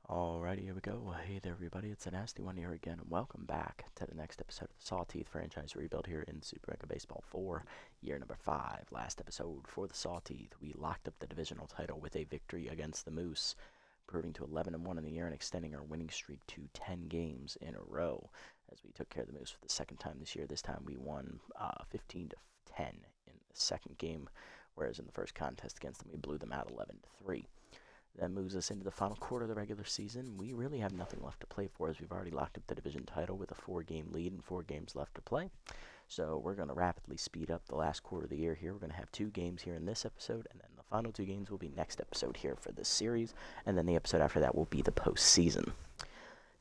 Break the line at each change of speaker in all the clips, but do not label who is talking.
Alrighty, here we go. Hey there, everybody. It's a nasty one here again, and welcome back to the next episode of the Sawteeth franchise rebuild here in Super Mega Baseball 4, year number 5. Last episode for the Sawteeth, we locked up the divisional title with a victory against the Moose, proving to 11-1 in the year and extending our winning streak to 10 games in a row. As we took care of the Moose for the second time this year, this time we won 15-10 in the second game, whereas in the first contest against them, we blew them out 11-3. That moves us into the final quarter of the regular season. We really have nothing left to play for as we've already locked up the division title with a 4-game lead and 4 games left to play. So we're going to rapidly speed up the last quarter of the year here. We're going to have 2 games here in this episode, and then the final 2 games will be next episode here for this series, and then the episode after that will be the postseason.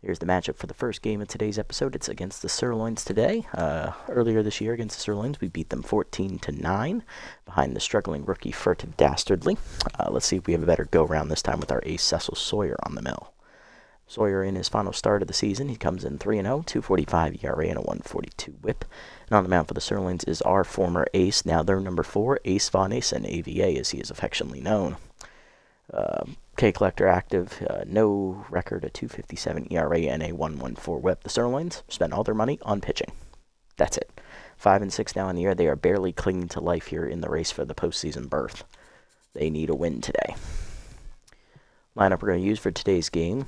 Here's the matchup for the first game of today's episode. It's against the Sirloins today. Earlier this year against the Sirloins, we beat them 14-9 behind the struggling rookie Furtive Dastardly. Let's see if we have a better go-around this time with our ace Cecil Sawyer on the mill. Sawyer in his final start of the season, he comes in 3-0, 2.45 ERA and a 1.42 whip. And on the mound for the Sirloins is our former ace, now their number 4, Ace Von Ace, AVA as he is affectionately known. K Collector active, no record, a 2.57 ERA and a 1.14 whip. The Sirloins spent all their money on pitching. That's it. 5-6 now in the year. They are barely clinging to life here in the race for the postseason berth. They need a win today. Lineup we're going to use for today's game.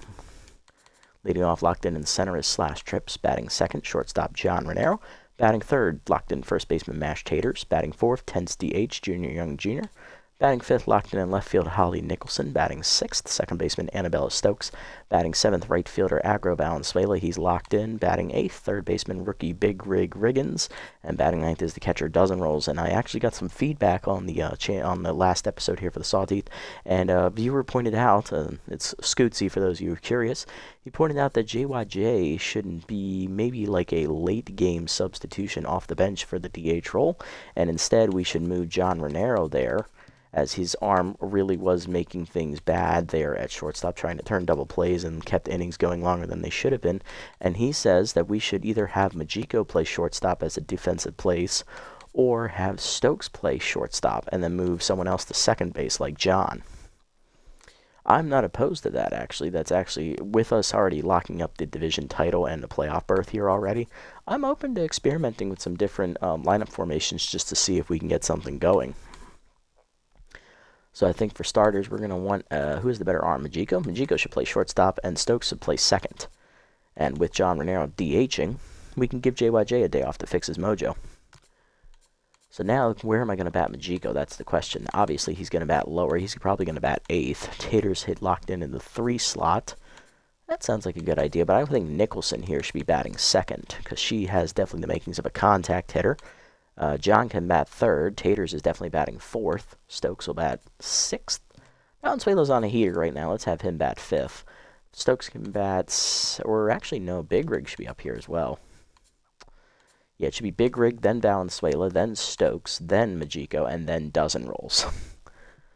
Leading off locked in the center is Slash Trips. Batting second, shortstop John Renero. Batting third, locked in first baseman Mash Taters. Batting fourth, Tense DH Junior Young Jr. Batting fifth, locked in left field, Holly Nicholson. Batting sixth, second baseman Annabella Stokes. Batting seventh, right fielder Agro Valenzuela. He's locked in. Batting eighth, third baseman rookie Big Rig Riggins. And batting ninth is the catcher Dozen Rolls. And I actually got some feedback on the last episode here for the Sawteeth. And a viewer pointed out, it's Scootsy for those of you who are curious, he pointed out that JYJ shouldn't be maybe like a late game substitution off the bench for the DH role. And instead we should move John Renero there, as his arm really was making things bad there at shortstop, trying to turn double plays and kept innings going longer than they should have been. And he says that we should either have Majiko play shortstop as a defensive place or have Stokes play shortstop and then move someone else to second base like John. I'm not opposed to that, actually. That's actually, with us already locking up the division title and the playoff berth here already, I'm open to experimenting with some different lineup formations just to see if we can get something going. So I think for starters, we're going to want, who is the better arm, Majiko? Majiko should play shortstop, and Stokes should play second. And with John Renero DHing, we can give JYJ a day off to fix his mojo. So now, where am I going to bat Majiko? That's the question. Obviously, he's going to bat lower. He's probably going to bat 8th. Taters hit locked in the 3 slot. That sounds like a good idea, but I think Nicholson here should be batting second, because she has definitely the makings of a contact hitter. John can bat 3rd. Taters is definitely batting 4th. Stokes will bat 6th. Valenzuela's on a heater right now. Let's have him bat 5th. Stokes can bat... Or actually, no. Big Rig should be up here as well. Yeah, it should be Big Rig, then Valenzuela, then Stokes, then Majiko, and then Dozen Rolls.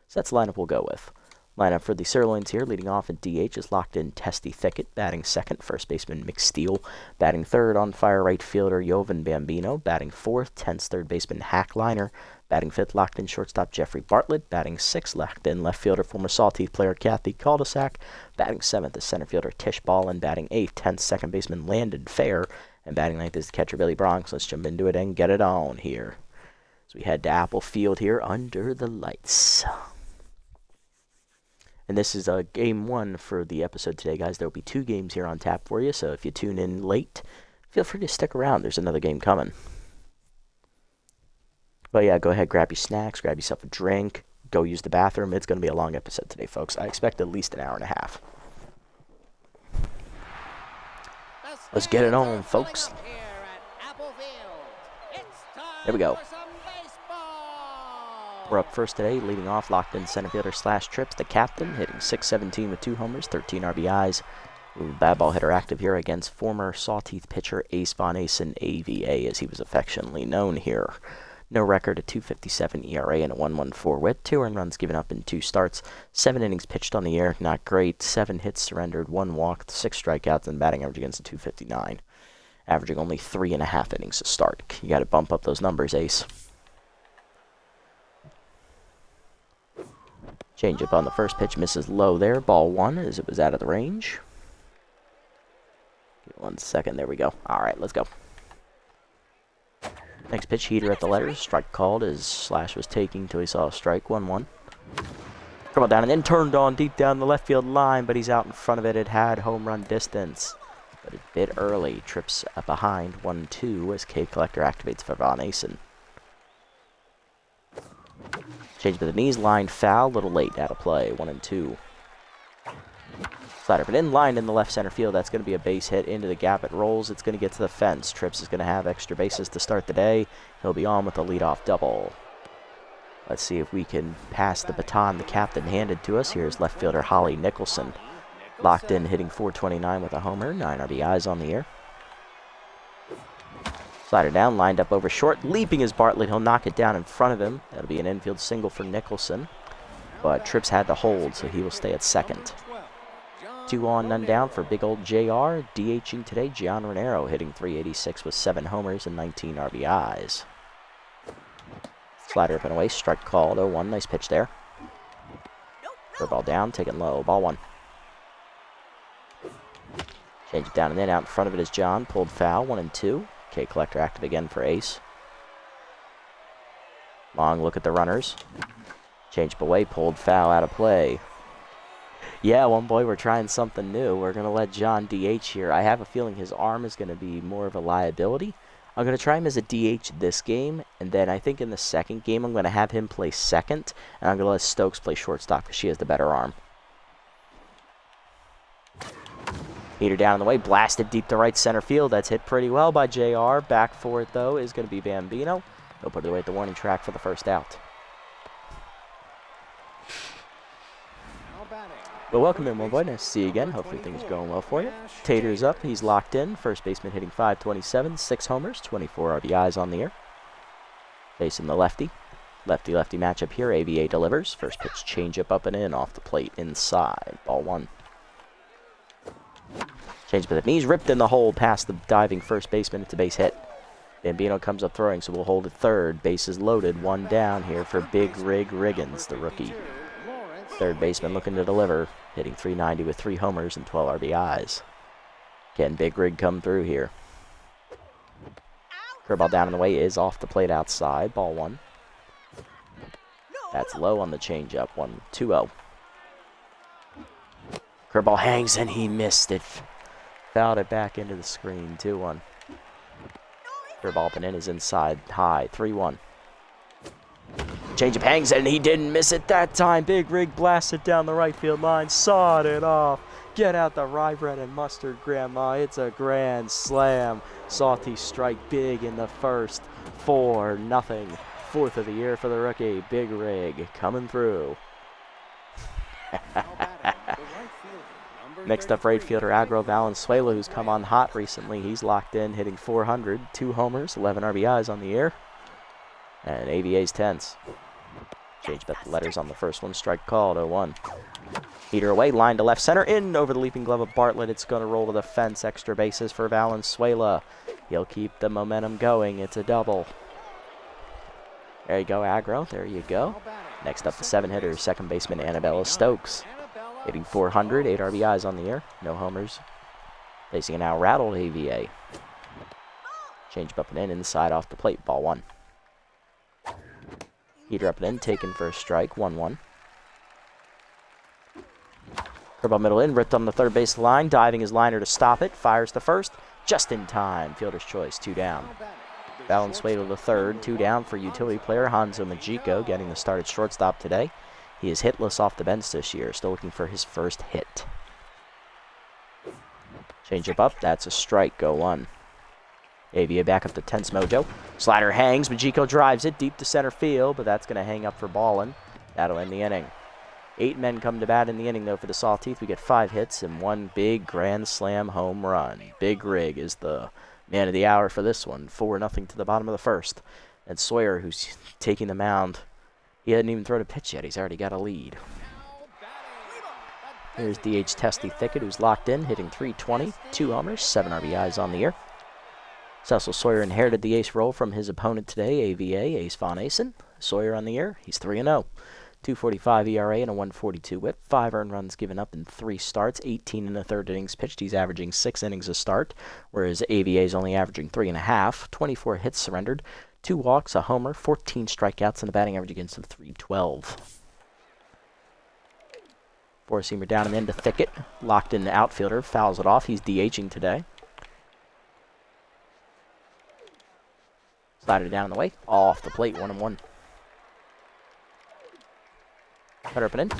So that's the lineup we'll go with. Lineup for the Sirloins here, leading off at DH is locked in Testy Thicket, batting second, first baseman McSteel, batting third, on fire right fielder Jovan Bambino, batting fourth, tense third baseman Hack Liner, batting fifth, locked in shortstop Jeffrey Bartlett, batting sixth, locked in left fielder former Sawteeth player Kathy Caldesac, batting seventh is center fielder Tish Ball, and batting eighth, tenth second baseman Landon Fair, and batting ninth is the catcher Billy Bronx. Let's jump into it and get it on here. So we head to Apple Field here under the lights. And this is game 1 for the episode today, guys. There will be 2 games here on tap for you, so if you tune in late, feel free to stick around. There's another game coming. But yeah, go ahead, grab your snacks, grab yourself a drink, go use the bathroom. It's going to be a long episode today, folks. I expect at least an hour and a half. Let's get it on, folks. Here we go. We're up first today, leading off, locked in center fielder Slash Trips, the captain, hitting .617 with 2 homers, 13 RBIs. Bad ball hitter active here against former Sawteeth pitcher Ace Von Ace and AVA, as he was affectionately known here. No record, a 2.57 ERA and a 1.14 whip. 2 earned runs given up in 2 starts. 7 innings pitched on the year, not great. 7 hits surrendered, 1 walk, 6 strikeouts, and batting average against a 2.59. Averaging only 3.5 innings to start. You got to bump up those numbers, Ace. Change up on the first pitch, misses low there. Ball 1 as it was out of the range. Give it 1 second. There we go. All right, let's go. Next pitch, heater at the letters. Strike called as Slash was taking till he saw a strike. 1-1. Come on down and then turned on deep down the left field line, but he's out in front of it. It had home run distance, but a bit early. Trips behind 1-2 as K Collector activates for Von Asen. Change to the knees, line foul, little late, out of play. 1-2. Slider, but in line in the left center field. That's going to be a base hit into the gap. It rolls. It's going to get to the fence. Trips is going to have extra bases to start the day. He'll be on with a leadoff double. Let's see if we can pass the baton the captain handed to us. Here's left fielder Holly Nicholson. Locked in, hitting .429 with a homer. 9 RBIs on the year. Slider down, lined up over short. Leaping is Bartlett. He'll knock it down in front of him. That'll be an infield single for Nicholson. But Trips had to hold, so he will stay at second. 2 on, none down for big old JR. DHing today, Gian Renero, hitting .386 with 7 homers and 19 RBIs. Slider up and away, strike called. 0-1, nice pitch there. Curveball down, taken low. Ball 1. Change it down and in. Out in front of it is John. Pulled foul. 1-2. K Collector active again for Ace. Long look at the runners. Change up away. Pulled foul. Out of play. Yeah, one boy, we're trying something new. We're going to let John DH here. I have a feeling his arm is going to be more of a liability. I'm going to try him as a DH this game, and then I think in the second game I'm going to have him play second, and I'm going to let Stokes play shortstop because she has the better arm. Heater down in the way, blasted deep to right center field. That's hit pretty well by JR. Back for it, though, is going to be Bambino. He'll put it away at the warning track for the first out. Well, welcome in, one boy. Nice to see you again. Hopefully things are going well for you. Tater's up. He's locked in. First baseman hitting .527, 6 homers, 24 RBIs on the year. Facing the lefty. Lefty-lefty matchup here. AVA delivers. First pitch changeup up and in off the plate inside. Ball 1. Change by the knees. Ripped in the hole past the diving first baseman. It's a base hit. Bambino comes up throwing, so we'll hold it third. Bases loaded. 1 down here for Big Rig Riggins, the rookie. Third baseman looking to deliver. Hitting .390 with 3 homers and 12 RBIs. Can Big Rig come through here? Curveball down in the way is off the plate outside. Ball 1. That's low on the changeup. 1-2-0. Curveball hangs and he missed it. Fouled it back into the screen. 2-1. Curveball up and in is inside high. 3-1. Changeup hangs and he didn't miss it that time. Big Rig blasted down the right field line. Sawed it off. Get out the rye bread and mustard, Grandma. It's a grand slam. Sawteeth strike big in the first. 4-0. Fourth of the year for the rookie. Big Rig coming through. Next up, right fielder Agro Valenzuela, who's come on hot recently. He's locked in, hitting .400, 2 homers, 11 RBIs on the year. And AVA's tense. Change bet the letters on the first one. Strike called. 0-1. Heater away. Line to left center. In over the leaping glove of Bartlett. It's going to roll to the fence. Extra bases for Valenzuela. He'll keep the momentum going. It's a double. There you go, Agro. There you go. Next up, the 7-hitter. Second baseman Annabella Stokes. Hitting .400. 8 RBIs on the year. No homers. Facing a now rattled AVA. Change up and in. Inside off the plate. Ball 1. Heater up and in, taken for a strike, 1-1. Curveball middle in, ripped on the third base line, diving his liner to stop it, fires to first, just in time. Fielder's choice, 2 down. Valenzuela the third, 2 down for utility player Hanzo Majiko, getting the start at shortstop today. He is hitless off the bench this year, still looking for his first hit. Change up, that's a strike, 0-1. AVA back up to tense mojo. Slider hangs. Majiko drives it deep to center field, but that's going to hang up for Ballin. That'll end the inning. 8 men come to bat in the inning, though, for the Sawteeth. We get 5 hits and 1 big grand slam home run. Big Rig is the man of the hour for this one. 4-0 to the bottom of the first. And Sawyer, who's taking the mound, he hadn't even thrown a pitch yet. He's already got a lead. Here's DH Testy Thicket, who's locked in, hitting .320, 2 homers, 7 RBIs on the year. Cecil Sawyer inherited the ace role from his opponent today, AVA, Ace Von Asen. Sawyer on the year, he's 3-0. .245 ERA and a 1.42 WHIP. 5 earned runs given up in 3 starts. 18 in the third innings pitched. He's averaging 6 innings a start, whereas AVA is only averaging 3.5. 24 hits surrendered. 2 walks, a homer, 14 strikeouts, and a batting average against him .312. Four-seamer down and into Thicket. Locked in the outfielder. Fouls it off. He's DHing today. Slider down in the way. Off the plate. 1-1. Cutter up and in.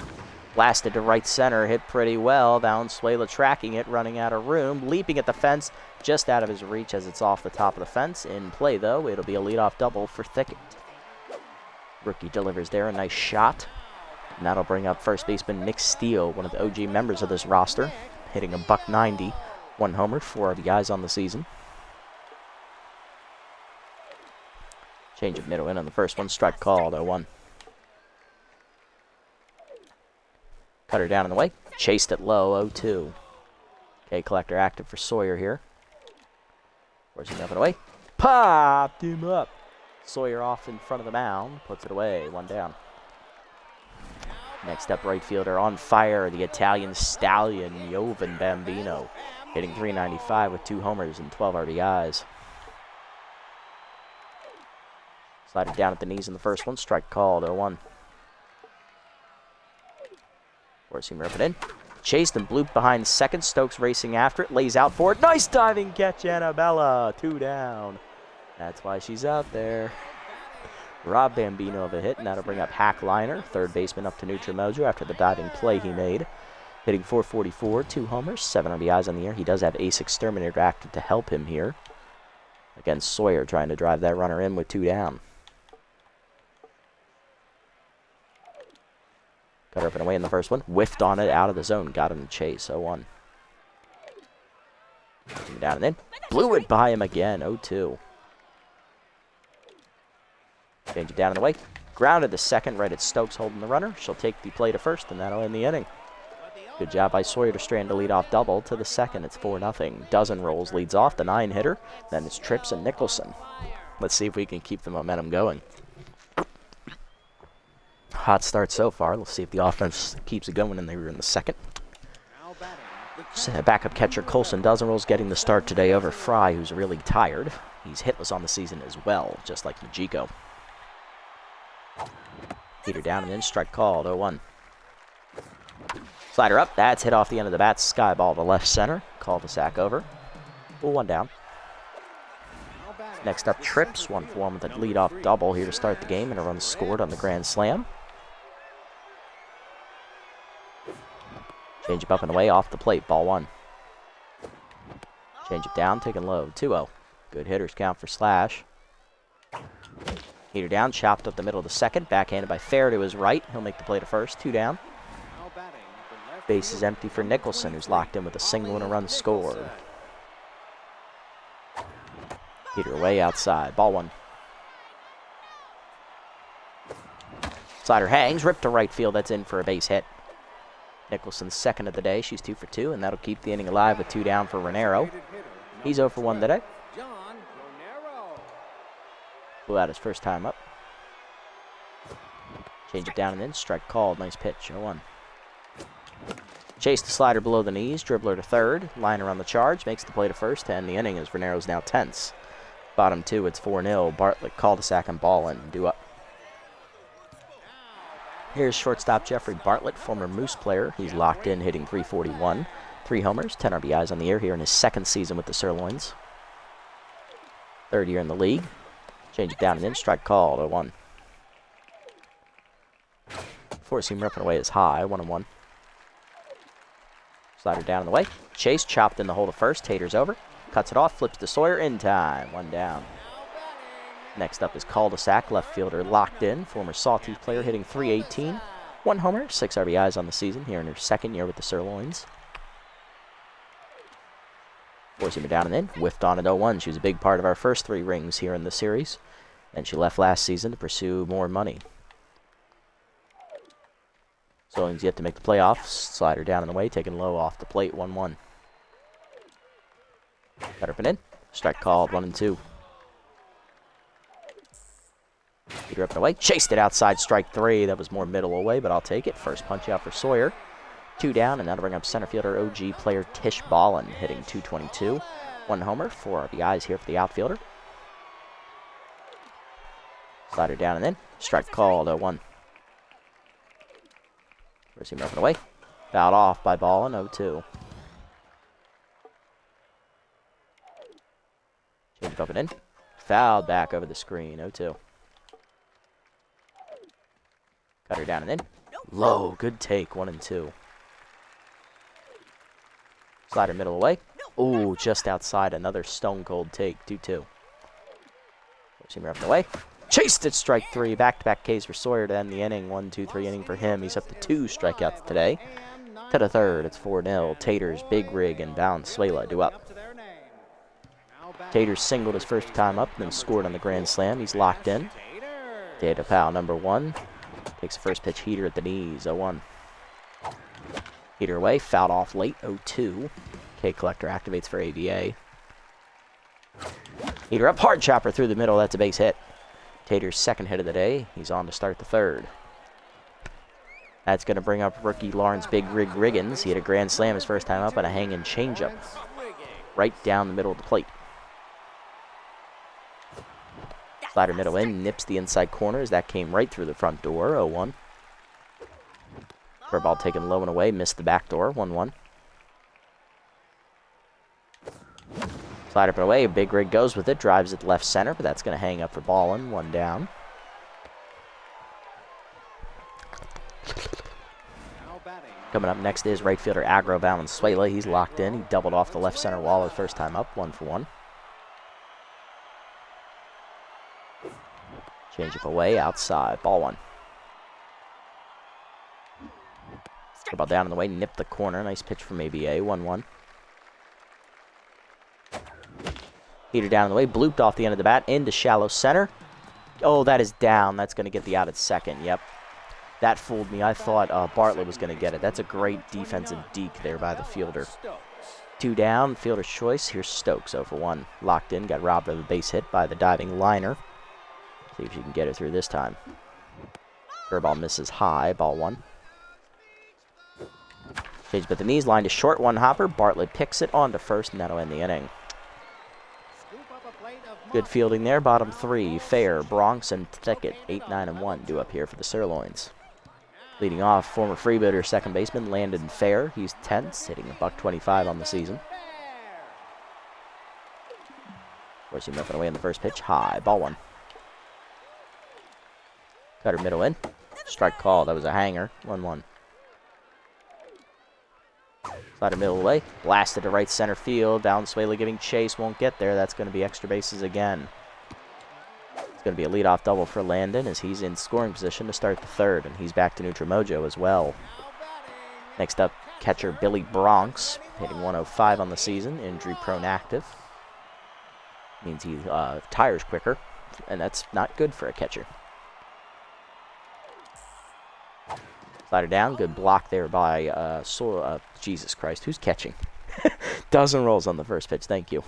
Blasted to right center. Hit pretty well. Valenzuela tracking it. Running out of room. Leaping at the fence. Just out of his reach as it's off the top of the fence. In play, though, it'll be a leadoff double for Thicket. Rookie delivers there. A nice shot. And that'll bring up first baseman Nick Steele, one of the OG members of this roster, hitting a .190. 1 homer, 4 RBIs on the season. Change of middle in on the first one. Strike called, 0-1. Cutter down in the way. Chased it low, 0-2. Okay, collector active for Sawyer here. Where's he up and away? Popped him up. Sawyer off in front of the mound. Puts it away, 1 down. Next up, right fielder on fire, the Italian stallion, Jovan Bambino, hitting .395 with 2 homers and 12 RBIs. Slider down at the knees in the first one. Strike called, 0-1. Four-seamer up and in. Chased and blooped behind second. Stokes racing after it. Lays out for it. Nice diving catch, Annabella. 2 down. That's why she's out there. Rob Bambino of a hit, and that'll bring up Hack Liner, third baseman up to neutral mojo after the diving play he made. Hitting .444, 2 homers, 7 RBIs on the year. He does have Ace Exterminator active to help him here. Against Sawyer trying to drive that runner in with 2 down. Cutter up and away in the first one. Whiffed on it out of the zone. Got him to chase, 0-1. Down and in. Blew it by him again, 0-2. Change it down in the way. Grounded to second, right at Stokes holding the runner. She'll take the play to first, and that'll end the inning. Good job by Sawyer to strand a leadoff double to the second. It's 4-0. Dozen rolls leads off the 9-hitter. Then it's Trips and Nicholson. Let's see if we can keep the momentum going. Hot start so far. Let's see if the offense keeps it going, and they were in the second. Backup catcher Colson Dozenrolls getting the start today over Fry, who's really tired. He's hitless on the season as well, just like Majiko. Heater down and in, strike called, 0-1. Slider up, that's hit off the end of the bat, sky ball to left center. Cul-de-sac over. 1 down. Next up, Trips, 1 for 1 with a leadoff double here to start the game, and a run scored on the grand slam. Change it up and away, off the plate, ball 1. Change it down, taken low, 2-0. Good hitters count for Slash. Heater down, chopped up the middle of the second, backhanded by Fair to his right. He'll make the play to first, 2 down. Base is empty for Nicholson, who's locked in with a single and a run scored. Heater away outside, ball 1. Slider hangs, ripped to right field, that's in for a base hit. Nicholson's second of the day, she's 2 for 2, and that'll keep the inning alive with 2 down for Renero. He's 0 for 1 today. Blew out his first time up. Change it down and in, strike called, nice pitch, 0-1. Chase the slider below the knees, dribbler to third, liner on the charge, makes the play to first, and the inning as Renero's now tense. Bottom 2, it's 4-0, Bartlett, cul-de-sac, and Ballin, due up. Here's shortstop Jeffrey Bartlett, former Moose player. He's locked in, hitting .341. 3 homers, 10 RBIs on the year here in his second season with the Sirloins. Third year in the league. Change it down and in, strike called, 0-1. Four-seamer up and away is high, 1-1. Slider down in the way. Chase chopped in the hole to first, Tater's over. Cuts it off, flips to Sawyer, in time, 1 down. Next up is cul-de-sac, left fielder locked in, former Sawteeth player hitting .318. 1 homer, 6 RBIs on the season here in her second year with the Sirloins. Four-seamer down and in, whiffed on at 0-1. She was a big part of our first 3 rings here in the series, and she left last season to pursue more money. Sirloins yet to make the playoffs. Slider down in the way, taken low off the plate, 1-1. Cut up and in, strike called, 1-2. Heater up and away. Chased it outside, strike 3. That was more middle away, but I'll take it. First punch out for Sawyer. 2 down, and that'll bring up center fielder OG player Tish Ballin, hitting .222. 1 homer, 4 RBIs here for the outfielder. Slider down and in. Strike called, 0-1. First seamer up and away. Fouled off by Ballin, 0-2. Change up and in. Fouled back over the screen, 0-2. Cutter down and in. Low, good take, 1-2. Slider middle away. Ooh, just outside, another stone cold take, 2-2. Seamer up and away. Chased it, strike 3. Back-to-back Ks for Sawyer to end the inning. 1-2-3 inning for him. He's up to 2 strikeouts today. To the third, it's 4-0. Taters, Big Rig, and Valenzuela do up. Taters singled his first time up, then scored on the grand slam. He's locked in. Data Powell, number 1. Takes the first pitch heater at the knees, 0-1. Heater away, fouled off late, 0-2. K Collector activates for ABA. Heater up, hard chopper through the middle, that's a base hit. Tater's second hit of the day. He's on to start the third. That's going to bring up rookie Lawrence Big Rig Riggins. He had a grand slam his first time up on a hanging changeup. Right down the middle of the plate. Slider middle in, nips the inside corner as that came right through the front door, 0-1. Curveball taken low and away, missed the back door, 1-1. Slider up and away, Big Rig goes with it, drives it left center, but that's going to hang up for Ballin, 1 down. Coming up next is right fielder Agro Valenzuela. He's locked in. He doubled off the left center wall his first time up, 1-for-1. Change up away, outside, ball 1. Ball down in the way, nipped the corner. Nice pitch from ABA, 1-1. Heater down in the way, blooped off the end of the bat, into shallow center. Oh, that is down. That's going to get the out at second, yep. That fooled me. I thought Bartlett was going to get it. That's a great defensive deke there by the fielder. 2 down, fielder's choice. Here's Stokes, 0-for-1. Locked in, got robbed of a base hit by the diving liner. See if she can get it through this time. Curveball misses high, ball 1. Change but the knees, line to short, 1 hopper. Bartlett picks it on to first, and that'll end the inning. Good fielding there, bottom 3. Fair, Bronx, and Thicket, 8, 9, and 1 due up here for the Sirloins. Leading off, former freebooter second baseman Landon Fair. He's tense, hitting $125 on the season. Force him up and away on the first pitch. High, ball 1. Cutter middle in. Strike call. That was a hanger. 1-1. Slider middle away. Blasted to right center field. Valenzuela giving chase. Won't get there. That's going to be extra bases again. It's going to be a leadoff double for Landon as he's in scoring position to start the third, and he's back to neutral mojo as well. Next up, catcher Billy Bronx, hitting 105 on the season, injury-prone active. Means he tires quicker, and that's not good for a catcher. Slider down, good block there by Jesus Christ, who's catching? Dozen rolls on the first pitch, thank you.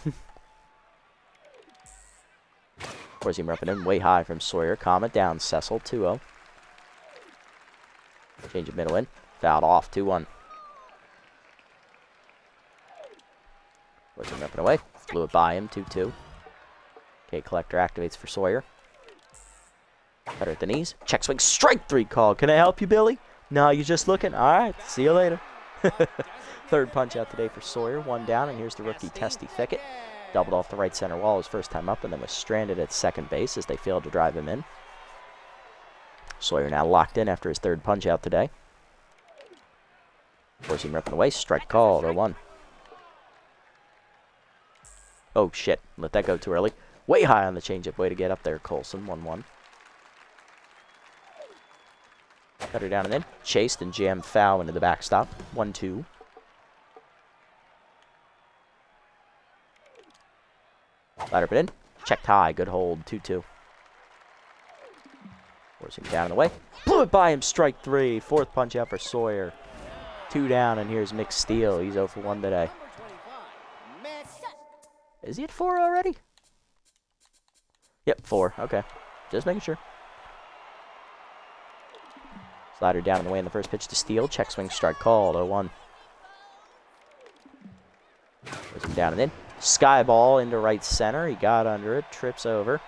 Force him repping in, way high from Sawyer. Calm it down, Cecil, 2-0. Change of middle in, fouled off, 2-1. Force him repping away, blew it by him, 2-2. K Collector activates for Sawyer. Cutter at the knees, check swing, strike 3 call. Can I help you, Billy? No, you're just looking? All right, see you later. Third punch out today for Sawyer, 1 down, and here's the rookie Testy Thicket. Doubled off the right center wall his first time up and then was stranded at second base as they failed to drive him in. Sawyer now locked in after his third punch out today. Force him ripping away, strike called, 0-1. Oh, shit, let that go too early. Way high on the changeup, way to get up there, Colson, 1-1. Cutter down and in, chased and jammed foul into the backstop, 1-2. Slider up and in, checked high, good hold, 2-2. Force him down and away, blew it by him, strike 3. Fourth punch out for Sawyer. 2 down, and here's Mick Steele. He's 0-for-1 today. Is he at 4 already? Yep, 4, okay. Just making sure. Slider down in the way in the first pitch to steal. Check swing strike called. 0-1. Puts him down and in. Sky ball into right center. He got under it. Trips over.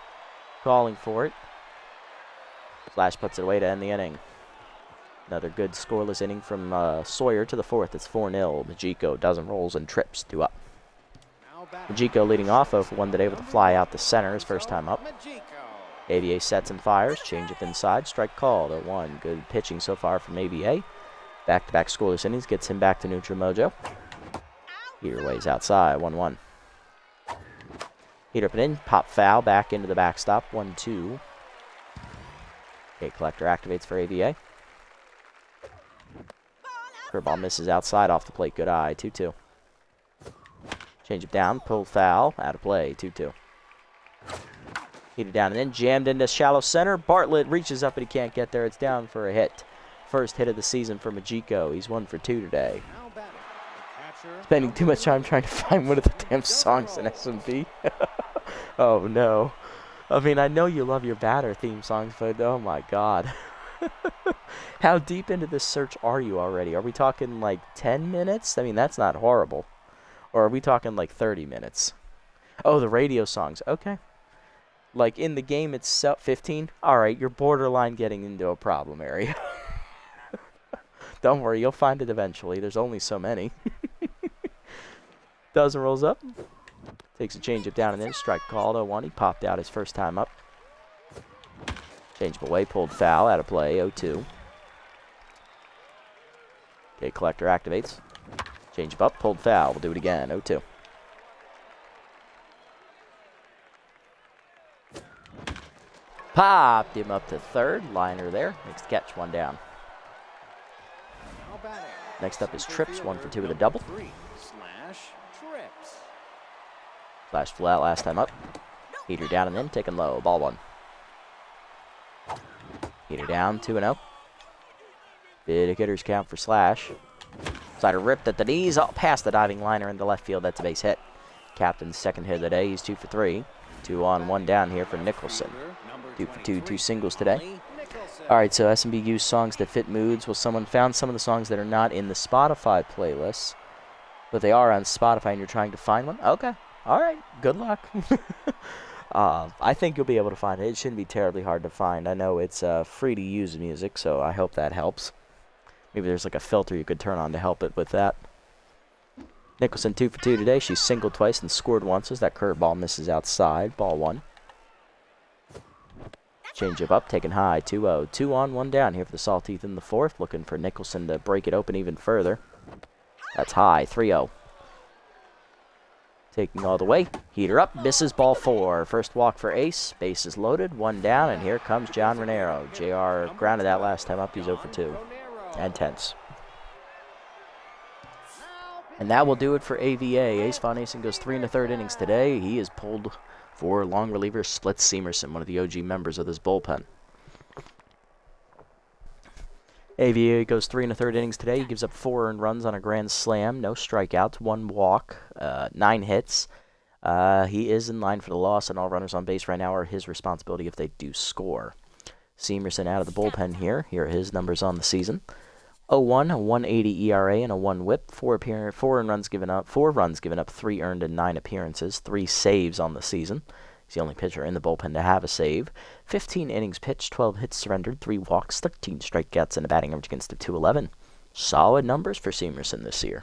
Calling for it. Slash puts it away to end the inning. Another good scoreless inning from Sawyer to the fourth. It's 4-0. Majiko doesn't rolls and trips. 2 up. Majiko leading off 0-1 today with a fly out the center. His first time up. AVA sets and fires. Change up inside. Strike called. 0-1. Good pitching so far from AVA. Back-to-back scoreless innings. Gets him back to neutral mojo. Heater ways outside. 1-1. Heater up and in. Pop foul. Back into the backstop. 1-2. Okay, collector activates for AVA. Curveball misses outside off the plate. Good eye. 2-2. Change it down. Pulled foul. Out of play. 2-2. Heated down and then jammed into shallow center. Bartlett reaches up, but he can't get there. It's down for a hit. First hit of the season for Majiko. He's 1 for 2 today. Spending too much time trying to find one of the damn songs in SMB. Oh, no. I mean, I know you love your batter theme songs, but oh, my God. How deep into this search are you already? Are we talking like 10 minutes? I mean, that's not horrible. Or are we talking like 30 minutes? Oh, the radio songs. Okay. Like in the game itself, 15? Alright, you're borderline getting into a problem area. Don't worry, you'll find it eventually. There's only so many. Dozen rolls up. Takes a change up down and then strike called. 0-1. He popped out his first time up. Change away, pulled foul, out of play. 0-2. Okay, collector activates. Change up, pulled foul. We'll do it again. 0-2. Popped him up to third. Liner there. Makes the catch. 1 down. Next up is Trips. 1 for 2 with a double. Slash flew out last time up. Heater down and then taken low. Ball 1. Heater down. 2-0. Big hitters count for Slash. Slider ripped at the knees. All past the diving liner into left field. That's a base hit. Captain's second hit of the day. He's 2 for 3. 2 on, 1 down here for Nicholson. 2 for 2, 2 singles today. Alright, so SMB used songs that fit moods. Well, someone found some of the songs that are not in the Spotify playlists, but they are on Spotify and you're trying to find one? Okay. Alright, good luck. I think you'll be able to find it. It shouldn't be terribly hard to find. I know it's free to use music, so I hope that helps. Maybe there's like a filter you could turn on to help it with that. Nicholson 2 for 2 today. She's singled twice and scored once as that curveball misses outside. Ball 1. Change up, taken high. 2-0. 2 on, 1 down here for the Sawteeth in the fourth. Looking for Nicholson to break it open even further. That's high. 3-0. Taking all the way. Heater up. Misses ball 4. First walk for Ace. Base is loaded. 1 down, and here comes John Renero. JR grounded that last time up. He's 0 for 2. And tense. And that will do it for AVA. Ace Von Asen goes 3 1/3 innings today. He is pulled for long reliever Splits Seamerson, one of the OG members of this bullpen. AVA goes 3 1/3 innings today. He gives up 4 earned runs on a grand slam, no strikeouts, 1 walk, 9 hits. He is in line for the loss, and all runners on base right now are his responsibility if they do score. Seamerson out of the bullpen here. Here are his numbers on the season. 0-1, a 1.80 ERA, and a 1 WHIP. 4 runs given up, 3 earned in 9 appearances, 3 saves on the season. He's the only pitcher in the bullpen to have a save. 15 innings pitched, 12 hits surrendered, 3 walks, 13 strikeouts, and a batting average against of 211. Solid numbers for Seamerson this year.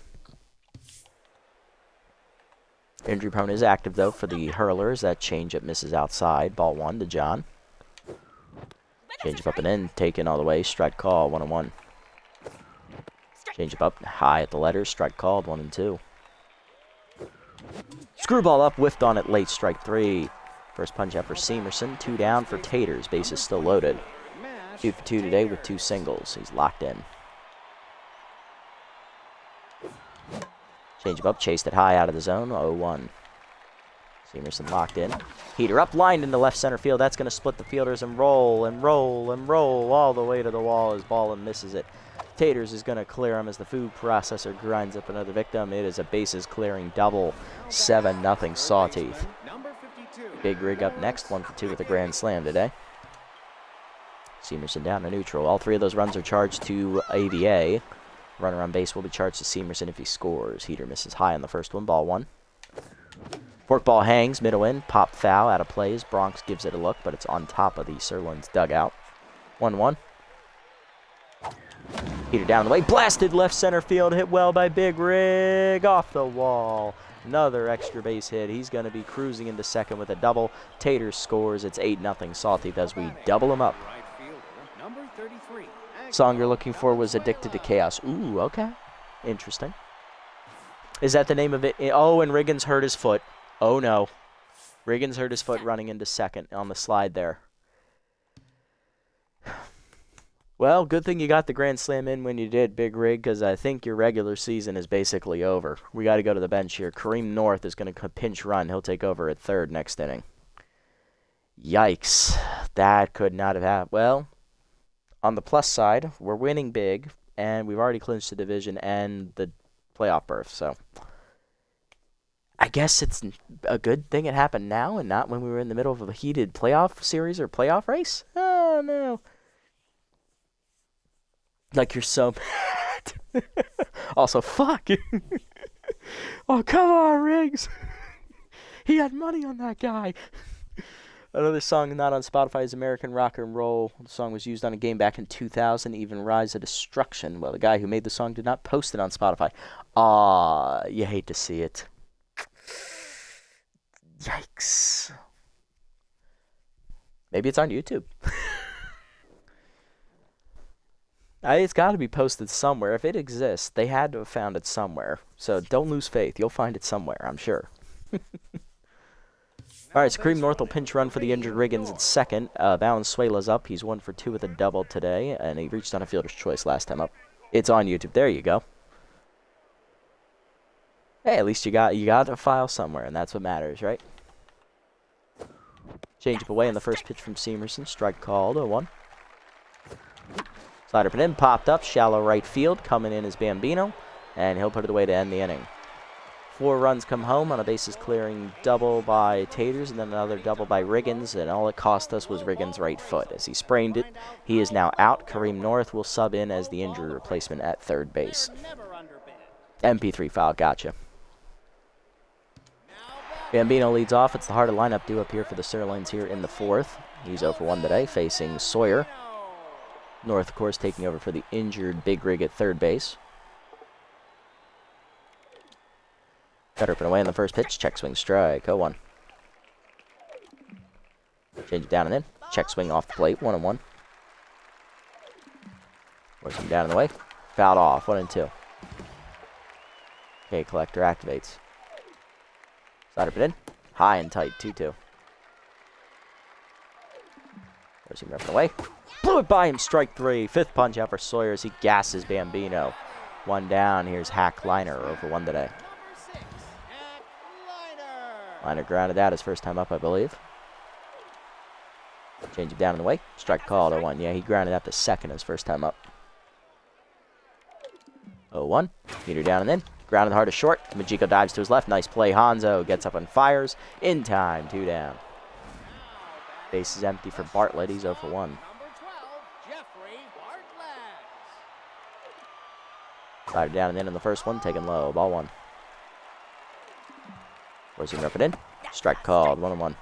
Injury prone is active, though, for the Hurlers. That changeup misses outside. Ball 1 to John. Changeup up and in, taken all the way. Strike call, 1-1. Changeup up, high at the letters. Strike called, 1-2. Screwball up, whiffed on it late. Strike 3. First punch out for Seamerson. 2 down for Taters. Base is still loaded. 2 for 2 today with 2 singles. He's locked in. Changeup up, chased it high out of the zone. 0-1. Seamerson locked in. Heater up, lined into left center field. That's going to split the fielders and roll and roll and roll all the way to the wall as ball and misses it. Taters is going to clear him as the food processor grinds up another victim. It is a bases clearing double. 7-0 Sawteeth. Big Rig up next, 1 for 2 with a grand slam today. Seamerson down to neutral. All three of those runs are charged to AVA. Runner on base will be charged to Seamerson if he scores. Heater misses high on the first one, ball 1. Fork ball hangs, middle in, pop foul, out of plays. Bronx gives it a look, but it's on top of the Sirloins dugout. 1-1. Heater down the way, blasted left center field, hit well by Big Rig, off the wall. Another extra base hit. He's going to be cruising into second with a double. Taters scores. It's 8-0 Sawteeth as we double him up. Song you're looking for was Addicted to Chaos. Ooh, okay. Interesting. Is that the name of it? Oh, and Riggins hurt his foot. Oh, no. Riggins hurt his foot running into second on the slide there. Well, good thing you got the Grand Slam in when you did, Big Rig, because I think your regular season is basically over. We got to go to the bench here. Kareem North is going to pinch run. He'll take over at third next inning. Yikes. That could not have happened. Well, on the plus side, we're winning big, and we've already clinched the division and the playoff berth, so I guess it's a good thing it happened now and not when we were in the middle of a heated playoff series or playoff race. Oh, no. Like, you're so mad. Also, fuck. Oh, come on, Riggs. He had money on that guy. Another song not on Spotify is American Rock and Roll. The song was used on a game back in 2000, even Rise of Destruction. Well, the guy who made the song did not post it on Spotify. You hate to see it. Yikes. Maybe it's on YouTube. It's got to be posted somewhere. If it exists, they had to have found it somewhere. So don't lose faith. You'll find it somewhere, I'm sure. All right, so Kareem North will pinch run for the injured Riggins at second. Valenzuela's up. He's 1 for 2 with a double today, and he reached on a fielder's choice last time up. It's on YouTube. There you go. Hey, at least you got a file somewhere, and that's what matters, right? Change up away in the first pitch from Seamerson. Strike called, 0-1. Slider put in, popped up, shallow right field. Coming in is Bambino, and he'll put it away to end the inning. 4 runs come home on a bases clearing double by Taters and then another double by Riggins, and all it cost us was Riggins' right foot. As he sprained it, he is now out. Kareem North will sub in as the injury replacement at third base. MP3 file, gotcha. Bambino leads off. It's the heart of lineup due up here for the Sirloins here in the 4th. He's 0 for 1 today, facing Sawyer. North, of course, taking over for the injured Big Rig at third base. Cutter up and away in the first pitch. Check swing strike. 0-1. Change it down and in. Check swing off the plate. 1-1. Force him down and away. Fouled off. 1-2. Okay, collector activates. Slider put in. High and tight. 2-2. Force him up and away. Blew it by him. Strike 3. 5th punch out for Sawyer as he gasses Bambino. 1 down. Here's Hack Liner. 0 for 1 today. Liner grounded out his first time up, I believe. Change him down in the way. Strike called, 0-1. Yeah, he grounded out the second his first time up. 0-1. Heater down and in. Grounded hard to short. Majiko dives to his left. Nice play. Hanzo gets up and fires. In time. 2 down. Base is empty for Bartlett. He's 0 for 1. Slider down and in the first one. Taken low. Ball 1. Where's he rip it in? Strike called. 1-1.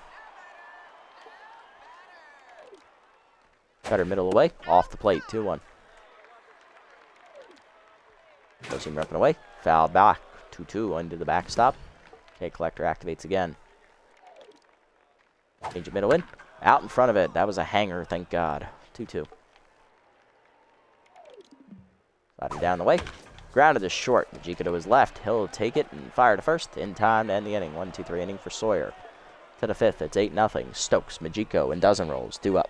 Cutter middle away. Off the plate. 2-1. Where's he ripping away? Foul back. 2-2 into the backstop. Okay, collector activates again. Change it middle in. Out in front of it. That was a hanger, thank God. 2-2. Slider down the way. Grounded to short. Majika to his left. He'll take it and fire to first. In time to end the inning. 1-2-3 inning for Sawyer. To the 5th. It's 8-0. Stokes, Majiko, and dozen rolls due up.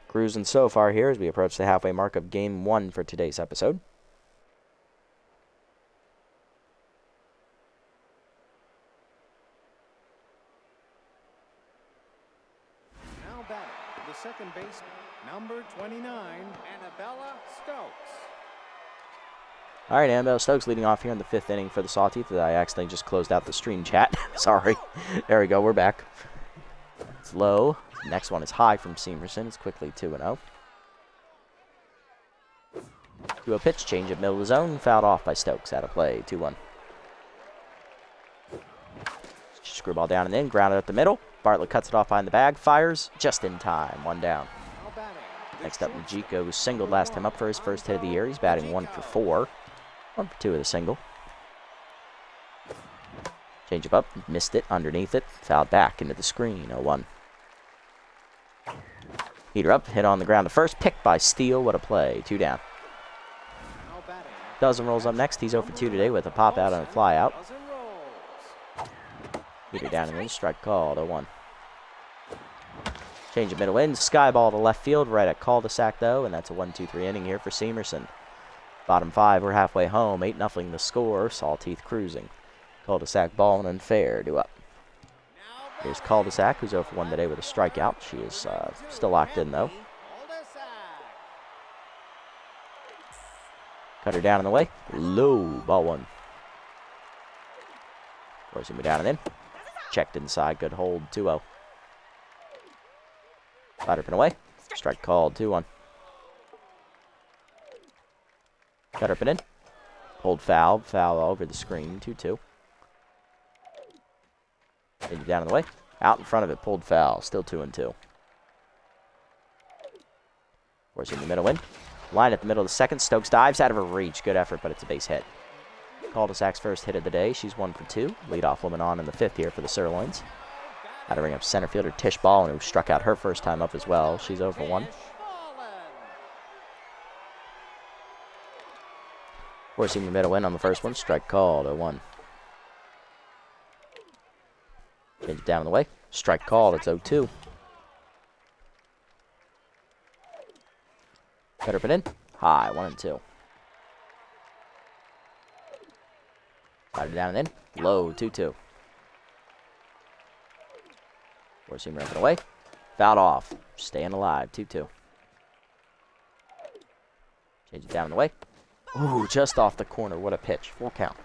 Cruising so far here as we approach the halfway mark of Game 1 for today's episode.
Now batting, the second baseman, number 29, Annabella Stokes.
All right, Annabelle Stokes leading off here in the 5th inning for the Sawteeth. I accidentally just closed out the stream chat. Sorry. There we go. We're back. It's low. Next one is high from Seamerson. It's quickly 2-0. To a pitch change at middle of the zone. Fouled off by Stokes. Out of play. 2-1. Screwball down and in. Grounded up the middle. Bartlett cuts it off behind the bag. Fires just in time. 1 down. Next up, Majiko singled last time up for his first hit of the year. He's batting 1 for 4. 1 for 2 with a single. Change up. Missed it. Underneath it. Fouled back into the screen. 0-1. Heater up. Hit on the ground to first. Picked by Steele. What a play. 2 down. Dozen rolls up next. He's 0 for 2 today with a pop out and a fly out. Heater down and in. Strike called. 0-1. Change of middle in. Sky ball to left field. Right at cul-de-sac, though. And that's a 1-2-3 inning here for Seamerson. Bottom 5. We're halfway home. 8-0 the score. Sawteeth cruising. Cul-de-sac ball and unfair. 2 up. Here's cul-de-sac, who's 0 for 1 today with a strikeout. She is still locked in, though. Cutter down in the way. Low. Ball 1. Forcing me down and in. Checked inside. Good hold. 2-0. Slider pin away. Strike called. 2-1. Cutter pin in. Hold foul. Foul over the screen. 2-2. Down in the way. Out in front of it. Pulled foul. Still 2-2. Forcing the middle in. Line at the middle of the second. Stokes dives out of her reach. Good effort, but it's a base hit. Cul-de-sac's first hit of the day. She's 1 for 2. Leadoff woman on in the 5th here for the Sirloins. Had to ring up center fielder Tish Ballin, who struck out her first time up as well. She's 0 for 1. Forcing the middle in on the first one. Strike called. 0-1. Change it down in the way. Strike called. It's 0-2. Cutter pin in. High. 1-2. Slider down and in. Low. 2-2. Forcing ramping away. Fouled off. Staying alive. 2-2. Change it down in the way. Ooh, just off the corner. What a pitch. 4 count.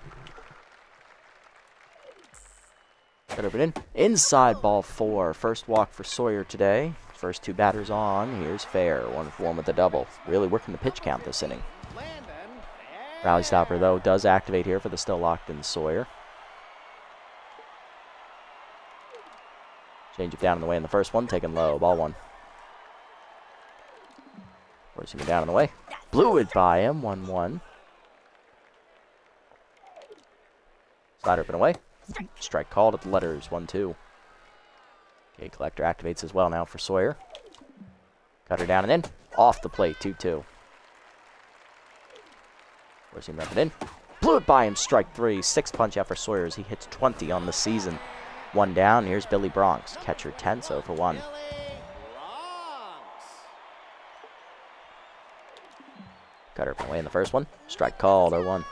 Cut over in. Inside ball 4. First walk for Sawyer today. First 2 batters on. Here's fair. 1 for 1 with the double. Really working the pitch count this inning. Rally stopper, though, does activate here for the still locked in Sawyer. Change it down in the way in the first one. Taken low. Ball 1. Forcing it down in the way. Blew it by him. 1-1. Slider up and away. Strike called at the letters. 1-2. Okay, collector activates as well now for Sawyer. Cutter down and in. Off the plate. 2-2. Forcing him up and in. Blew it by him. Strike 3. 6 punch out for Sawyer as he hits 20 on the season. 1 down. Here's Billy Bronx. Catcher 10, 0 for 1. Cutter up and away in the first one. Strike called. 0-1.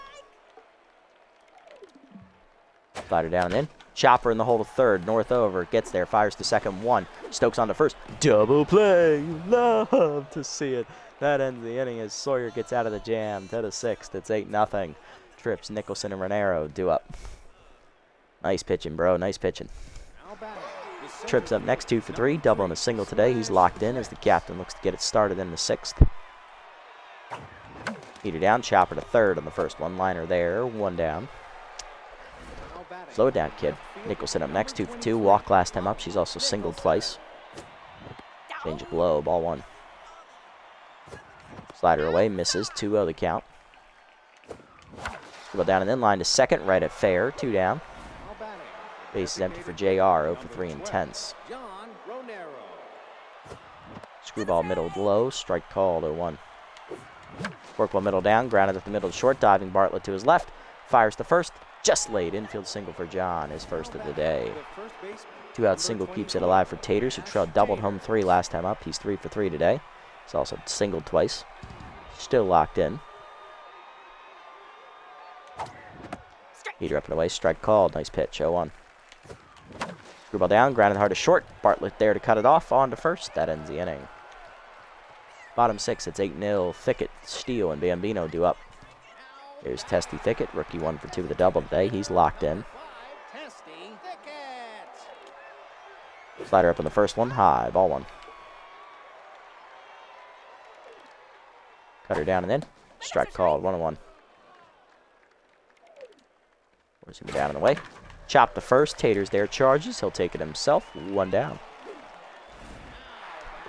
Slider down and in. Chopper in the hole to third. North over. Gets there. Fires to second. 1. Stokes on to first. Double play. You love to see it. That ends the inning as Sawyer gets out of the jam to the 6th. It's 8-0. Trips, Nicholson, and Renero do up. Nice pitching, bro. Nice pitching. Trips up next. 2 for 3. Double and a single today. He's locked in as the captain looks to get it started in the 6th. Heater down. Chopper to third on the first one. Liner there. 1 down. Slow it down, kid. Nicholson up next. 2 for 2. Walk last time up. She's also singled twice. Change it low. Ball 1. Slider away. Misses. 2-0 the count. Go down and in. Line to second. Right at fair. 2 down. Base is empty for JR. 0 for 3 intense. Screwball middle low. Strike called. 0-1. Forkball middle down. Grounded at the middle to short. Diving Bartlett to his left. Fires to first. Just laid. Infield single for John. His first of the day. 2-out single keeps it alive for Taters, who trailed doubled home 3 last time up. He's 3 for 3 today. He's also singled twice. Still locked in. Heater up and away. Strike called. Nice pitch. 0-1. Screwball down. Grounded hard to short. Bartlett there to cut it off. On to first. That ends the inning. Bottom 6. It's 8-0. Thicket, Steele, and Bambino do up. Here's Testy Thicket. Rookie 1 for 2 with a double today. He's locked in. Slider up on the first one. High. Ball 1. Cutter down and in. Strike called. 1-1. Where's he down and away? Chop the first. Tater's there. Charges. He'll take it himself. 1 down.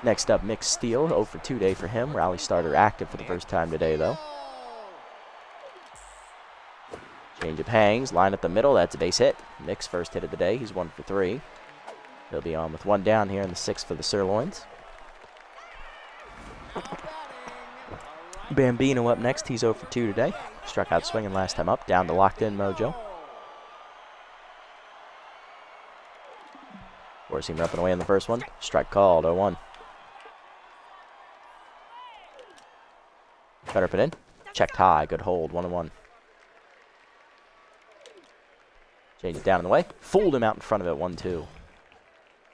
Next up, Mick Steele. 0 for 2 day for him. Rally starter active for the first time today, though. Change up hangs. Line up the middle. That's a base hit. Mick's first hit of the day. He's 1 for 3. He'll be on with 1 down here in the 6th for the Sirloins. Bambino up next. He's 0 for 2 today. Struck out swinging last time up. Down to locked in Mojo. Four-seamer up and away in the first one. Strike called. 0-1. Cutter up and in. Checked high. Good hold. 1-1. Change it down in the way. Fooled him out in front of it. 1-2.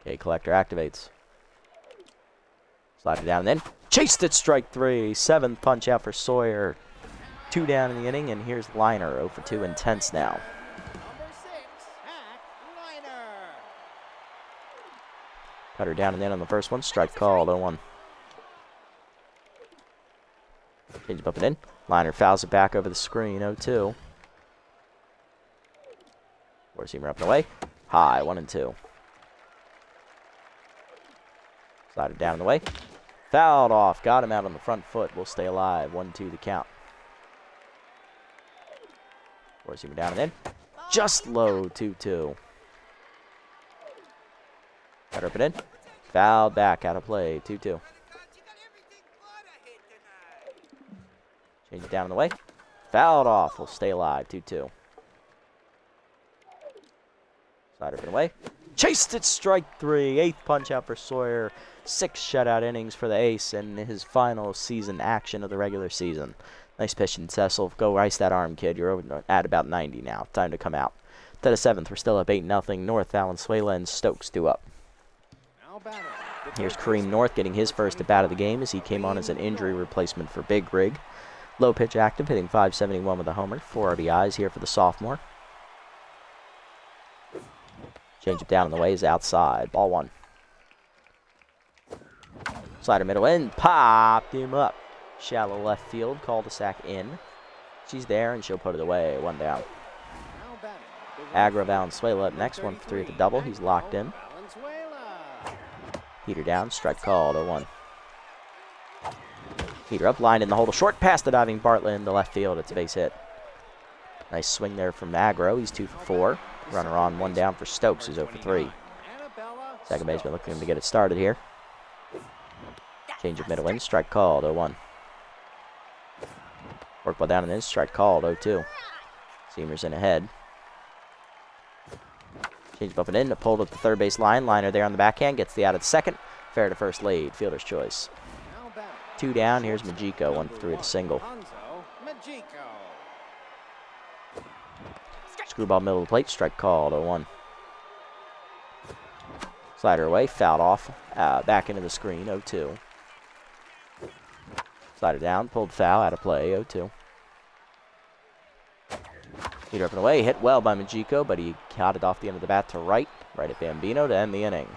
Okay, collector activates. Slide it down and then chased it. Strike 3. 7th punch out for Sawyer. 2 down in the inning, and here's Liner. 0 for 2. Intense now.
Number 6, Hack Liner.
Cutter down and in on the first one. Strike called. 0-1. Change it up and in. Liner fouls it back over the screen. 0-2. Four-seamer up and away. High. 1-2. Slide it down in the way. Fouled off. Got him out on the front foot. Will stay alive. 1-2 the count. Four-seamer down and in. Just low. 2-2. Cutter up and in. Fouled back. Out of play. 2-2. Change it down in the way. Fouled off. Will stay alive. 2-2. Slider up and away. Chased it. Strike 3. 8th punch out for Sawyer. 6 shutout innings for the ace in his final season action of the regular season. Nice pitch in Cecil. Go ice that arm, kid. You're over at about 90 now. Time to come out. To the 7th. We're still up 8-0. North, Valenzuela, and Stokes due up. Here's Kareem North getting his first at bat of the game as he came on as an injury replacement for Big Rig. Low pitch active, hitting .571 with a homer. 4 RBIs here for the sophomore. Change it down in the way is outside. Ball 1. Slider middle in. Popped him up. Shallow left field. Cul-de-sac in. She's there and she'll put it away. 1 down. Agra Valenzuela up next. 1 for 3 at the double. He's locked in. Heater down. Strike called. 0-1. Heater up. Lined in the hole to short. Past the diving Bartlett in the left field. It's a base hit. Nice swing there from Agro. He's 2 for 4. Runner on. 1 down for Stokes, who's 0 for 3. Second baseman looking to get it started here. Change of middle in. Strike called. 0-1. Work ball down and in. Strike called. 0-2. Seamer's in ahead. Change up and in. Pulled up the third base line. Liner there on the backhand. Gets the out at second. Fair to first lead. Fielder's choice. 2 down. Here's Majiko. 1 for 3 at a single. Screwball middle of the plate. Strike called. 0-1. Slider away. Fouled off. Back into the screen. 0-2. Slider down. Pulled foul. Out of play. 0-2. Heater up and away. Hit well by Majiko, but he caught it off the end of the bat to right. Right at Bambino to end the inning.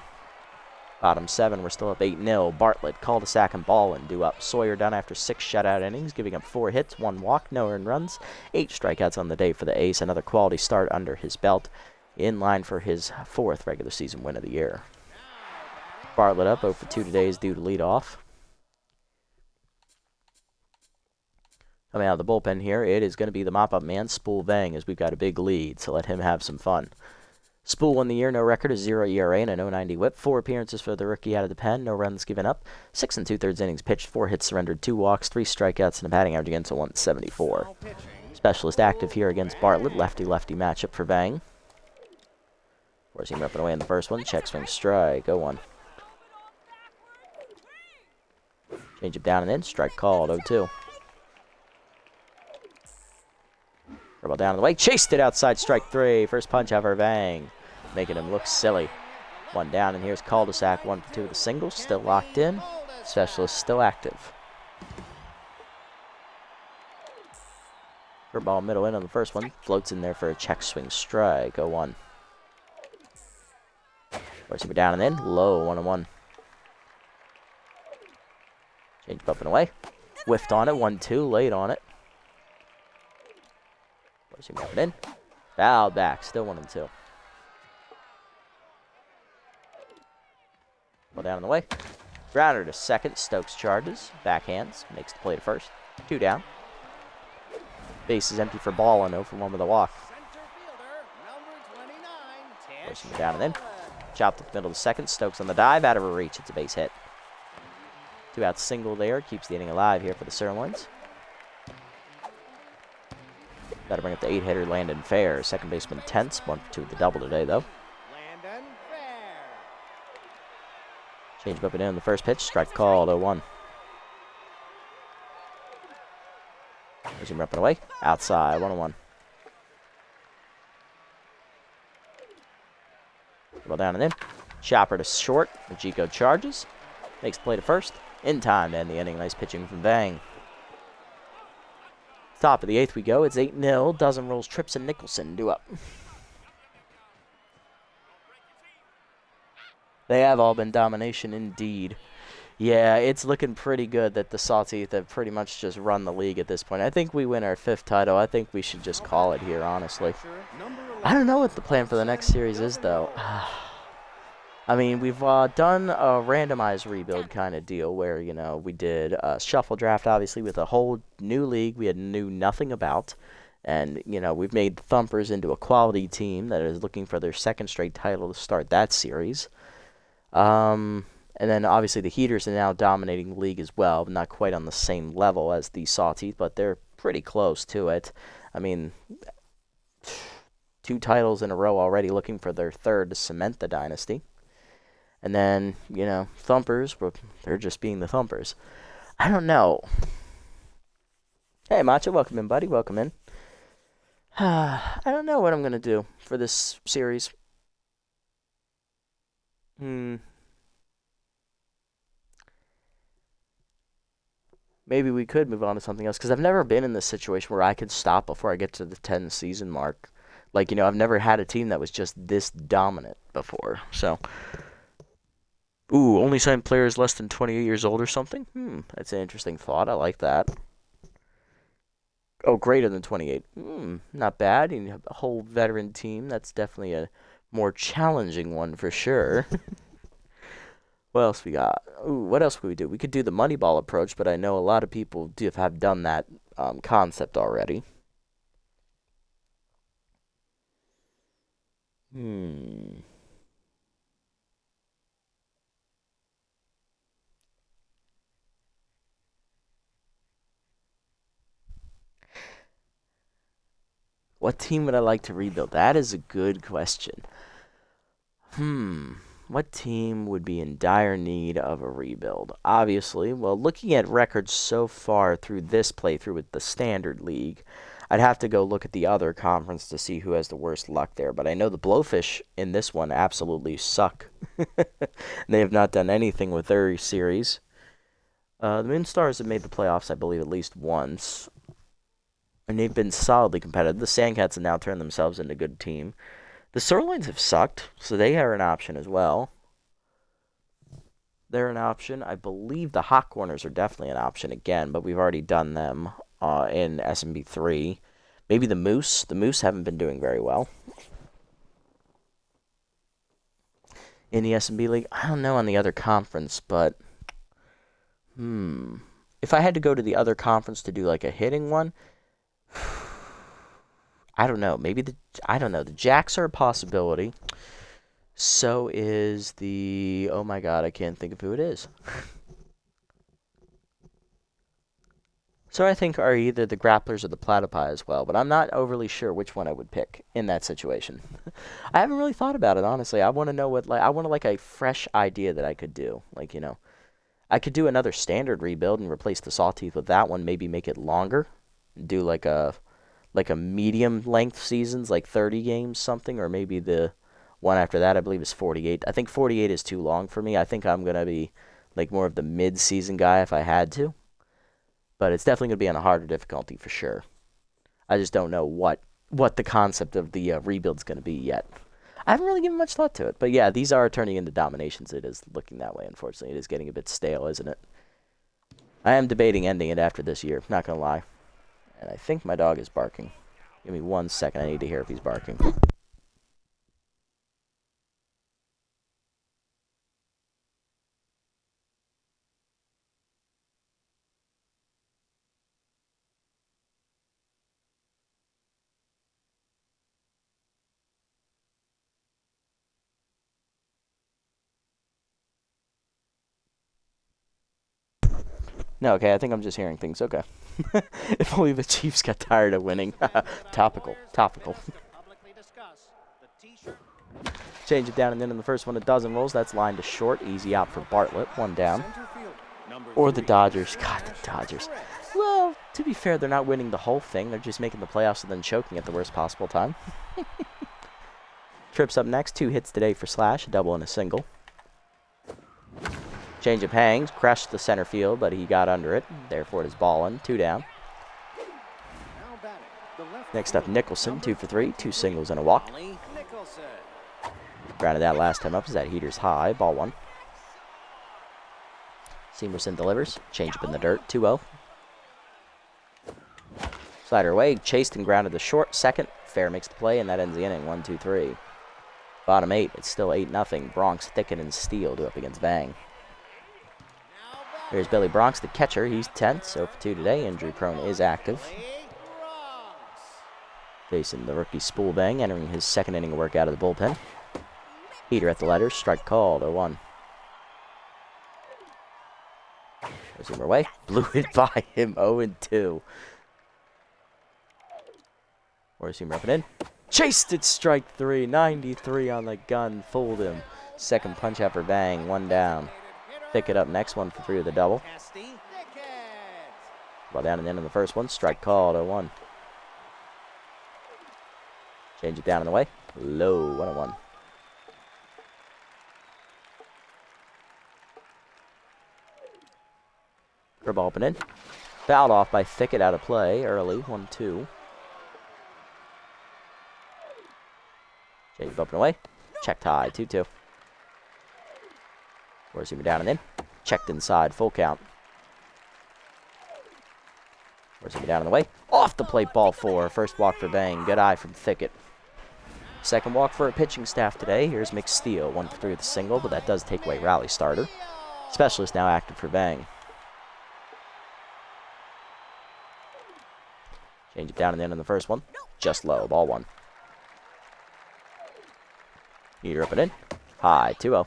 Bottom 7. We're still up 8-0. Bartlett, cul-de-sac, and Ballin due up. Sawyer done after 6 shutout innings, giving up 4 hits, 1 walk, no earned runs, 8 strikeouts on the day for the ace. Another quality start under his belt, in line for his 4th regular season win of the year. Bartlett up 0 for 2 today is due to lead off. Coming out of the bullpen here, it is going to be the mop-up man, Spool Vang, as we've got a big lead, so let him have some fun. Spool won the year, no record, a 0 ERA and a .090 whip. 4 appearances for the rookie out of the pen, no runs given up. 6 2/3 innings pitched, 4 hits surrendered, 2 walks, 3 strikeouts, and a batting average against a 174. Specialist active here against Bartlett, lefty-lefty matchup for Vang. Forcing him up and away in the first one, check swing strike, 0-1. Change it down and in, strike called, 0-2. Ball down the way, chased it outside, strike 3. First punch out for Vang, making him look silly. 1 down, and here's cul-de-sac, 1 for 2 with a single, still locked in. Specialist still active. Curveball middle in on the first one, floats in there for a check swing strike, 0-1. Receiver down and in. Low, 1-1. Change up and away. Whiffed on it. 1-2. Late on it. Receiver up and in. Fouled back. Still 1-2. Ball down and away. Grounder to second. Stokes charges. Backhands. Makes the play to first. 2 down. Base is empty for ball and 0 for 1 with a walk. Receiver down and in. Chopped up the middle of the second. Stokes on the dive. Out of her reach. It's a base hit. 2 out single there. Keeps the inning alive here for the Sirloins. Got to bring up the 8-hitter, Landon Fair. Second baseman tense. 1 for 2 with the double today, though.
Landon Fair.
Change up and in the first pitch. Strike called. 0-1. Resume up and away. Outside. 1-1. Ball down and in. Chopper to short. Majiko charges. Makes the play to first. In time to end the inning. Nice pitching from Vang. Top of the 8th we go. It's 8-0. Dozen rolls, Trips, and Nicholson due up. They have all been domination indeed. Yeah, it's looking pretty good that the Sawteeth have pretty much just run the league at this point. I think we win our 5th title. I think we should just call it here, honestly. I don't know what the plan for the next series is, though. I mean, we've done a randomized rebuild kind of deal where, you know, we did a shuffle draft, obviously, with a whole new league we knew nothing about. And, you know, we've made the Thumpers into a quality team that is looking for their 2nd straight title to start that series. And then, obviously, the Heaters are now dominating the league as well. Not quite on the same level as the Sawteeth, but they're pretty close to it. I mean, 2 titles in a row already, looking for their 3rd to cement the dynasty. And then, you know, Thumpers, they're just being the Thumpers. I don't know. Hey, Macho, welcome in, buddy. Welcome in. I don't know what I'm going to do for this series. Maybe we could move on to something else, because I've never been in this situation where I could stop before I get to the 10-season mark. Like, you know, I've never had a team that was just this dominant before. So, ooh, only signed players less than 28 years old or something? That's an interesting thought. I like that. Oh, greater than 28. Not bad. You have a whole veteran team. That's definitely a more challenging one for sure. What else we got? Ooh, what else could we do? We could do the Moneyball approach, but I know a lot of people have done that concept already. What team would I like to rebuild? That is a good question. What team would be in dire need of a rebuild? Obviously, well, looking at records so far through this playthrough with the Standard League, I'd have to go look at the other conference to see who has the worst luck there. But I know the Blowfish in this one absolutely suck. They have not done anything with their series. The Moonstars have made the playoffs, I believe, at least once. And they've been solidly competitive. The Sandcats have now turned themselves into a good team. The Sirloins have sucked, so they are an option as well. They're an option. I believe the Hot Corners are definitely an option again, but we've already done them in SMB4. Maybe the Moose. The Moose haven't been doing very well in the SMB League. I don't know on the other conference, but if I had to go to the other conference to do like a hitting one, I don't know. Maybe the Jacks are a possibility. So is the... Oh my god, I can't think of who it is. So I think are either the Grapplers or the Platypi as well, but I'm not overly sure which one I would pick in that situation. I haven't really thought about it, honestly. I want to know what... I want a fresh idea that I could do. Like, you know, I could do another Standard rebuild and replace the Sawteeth with that one. Maybe make it longer. Do like a medium length seasons, like 30 games something, or maybe the one after that I believe is 48. I think 48 is too long for me. I think I'm going to be like more of the mid-season guy if I had to. But it's definitely going to be on a harder difficulty for sure. I just don't know what the concept of the rebuild's going to be yet. I haven't really given much thought to it. But yeah, these are turning into dominations. It is looking that way, unfortunately. It is getting a bit stale, isn't it? I am debating ending it after this year, not going to lie. And I think my dog is barking. Give me 1 second. I need to hear if he's barking. No, okay, I think I'm just hearing things. Okay. If only the Chiefs got tired of winning. Topical. Change it down and in the first one, a dozen rolls. That's line to short. Easy out for Bartlett. 1 down. Or the Dodgers. God, the Dodgers. Well, to be fair, they're not winning the whole thing. They're just making the playoffs and then choking at the worst possible time. Trips up next. 2 hits today for Slash. A double and a single. Changeup hangs, crashed the center field, but he got under it. Therefore, it is ballin'. 2 down. Next up, Nicholson, 2 for 3, 2 singles and a walk. Grounded that last time up as that heater's high. Ball 1. Seamerson delivers. Changeup in the dirt. 2-0. Slider away. Chased and grounded the short. Second. Fair makes the play, and that ends the inning. 1-2-3. Bottom 8. It's still 8-0. Bronx, Thicken, and Steele do up against Vang. Here's Billy Bronx, the catcher. He's tense. 0 for 2 today. Injury prone is active. Facing the rookie Spoolbang, entering his second inning of work out of the bullpen. Heater at the letters. Strike called. 0-1. Resume away. Blew it by him. 0-2. Resume up and in. Chased it. Strike 3. 93 on the gun. Fooled him. Second punch out for Bang. 1 down. Pick it up next. 1 for 3 with a double. Ball down and in the first one. Strike called. 0-1. Change it down in the way. Low. 1-1. Curveball up and in. Fouled off by Thicket out of play early. 1-2. Change up and away. Checked high. 2-2. Receiver down and in. Checked inside. Full count. Receiver down in the way. Off the plate. Ball 4. First walk for Bang. Good eye from Thicket. Second walk for a pitching staff today. Here's McSteele. 1 for 3 with a single, but that does take away rally starter. Specialist now active for Bang. Change it down and in the first one. Just low. Ball 1. Heater up and in. High. 2-0.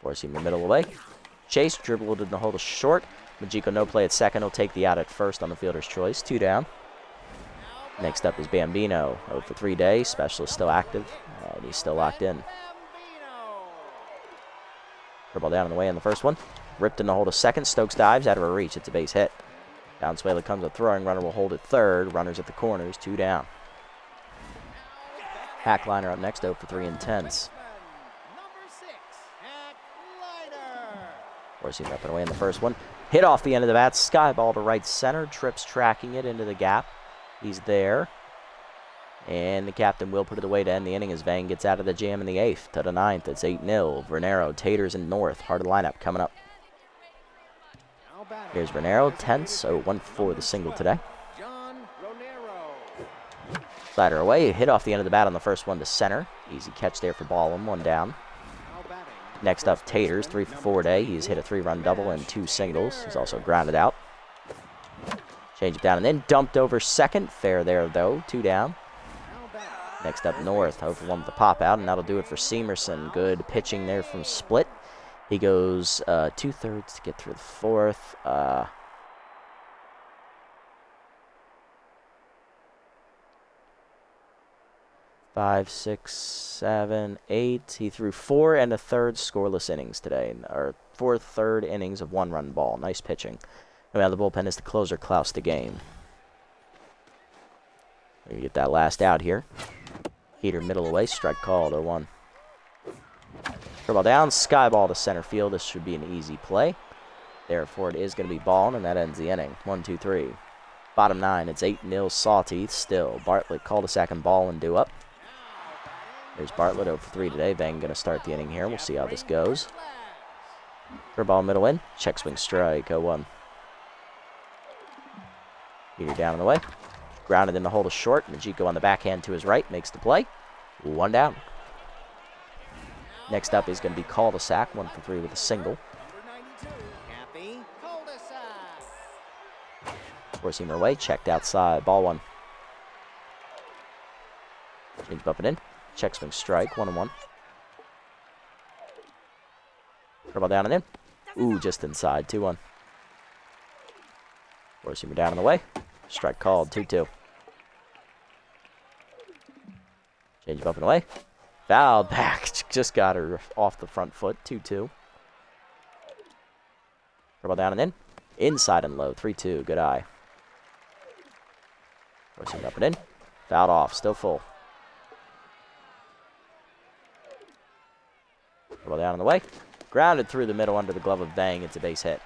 Forcing the middle away. Chase dribbled in the hole to short. Majiko no play at second. He'll take the out at first on the fielder's choice. 2 down. Next up is Bambino. 0 for 3 day. Specialist still active. And he's still locked in. Curveball down in the way in the first one. Ripped in the hole to second. Stokes dives out of a reach. It's a base hit. Downswale comes a throwing runner. Will hold at third. Runners at the corners. 2 down. Hackliner up next. 0 for 3 intense. Forcing up and away in the first one. Hit off the end of the bat. Sky ball to right center. Trips tracking it into the gap. He's there. And the captain will put it away to end the inning as Vang gets out of the jam in the 8th. To the 9th. It's 8-0. Vernero, Taters, and North. Heart of the lineup coming up. Here's Vernero. Tense. 0-1 for the single today. Slider away. Hit off the end of the bat on the first one to center. Easy catch there for Ballum. 1 down. Next up, Taters, 3 for 4 day. He's hit a 3-run double and 2 singles. He's also grounded out. Change it down and then dumped over second. Fair there, though. 2 down. Next up, North, 0 for 1 with the pop out, and that'll do it for Seamerson. Good pitching there from Split. He goes 2/3 to get through the 4th. 5, 6, 7, 8. He threw 4 1/3 scoreless innings today, or 4 third innings of 1-run ball. Nice pitching. And now the bullpen is the closer, Klaus the game. We get that last out here. Heater middle away, strike called. 0-1. Curveball down, sky ball to center field. This should be an easy play. Therefore, it is going to be ball, and that ends the inning. 1-2-3. Bottom 9, it's 8-0 Sawteeth still. Bartlett cul-de-sac and ball and due up. There's Bartlett 0 for 3 today. Vang going to start the inning here. We'll see how this goes. For ball middle in. Check swing strike 0-1. Heater down and away. Grounded in the hole to short. Majiko on the backhand to his right. Makes the play. 1 down. Next up is going to be cul-de-sac. 1 for 3 with a single. Four-seamer away. Checked outside. Ball 1. Change bumping in. Check swing strike. 1-1. Curveball down and in. Ooh, just inside. 2-1. Four-seamer down and away. Strike called. 2-2. Change up and away. Foul back. Just got her off the front foot. 2-2. Curveball down and in. Inside and low. 3-2. Good eye. Forcing up and in. Fouled off. Still full. Curveball down and away. Grounded through the middle under the glove of Vang. It's a base hit.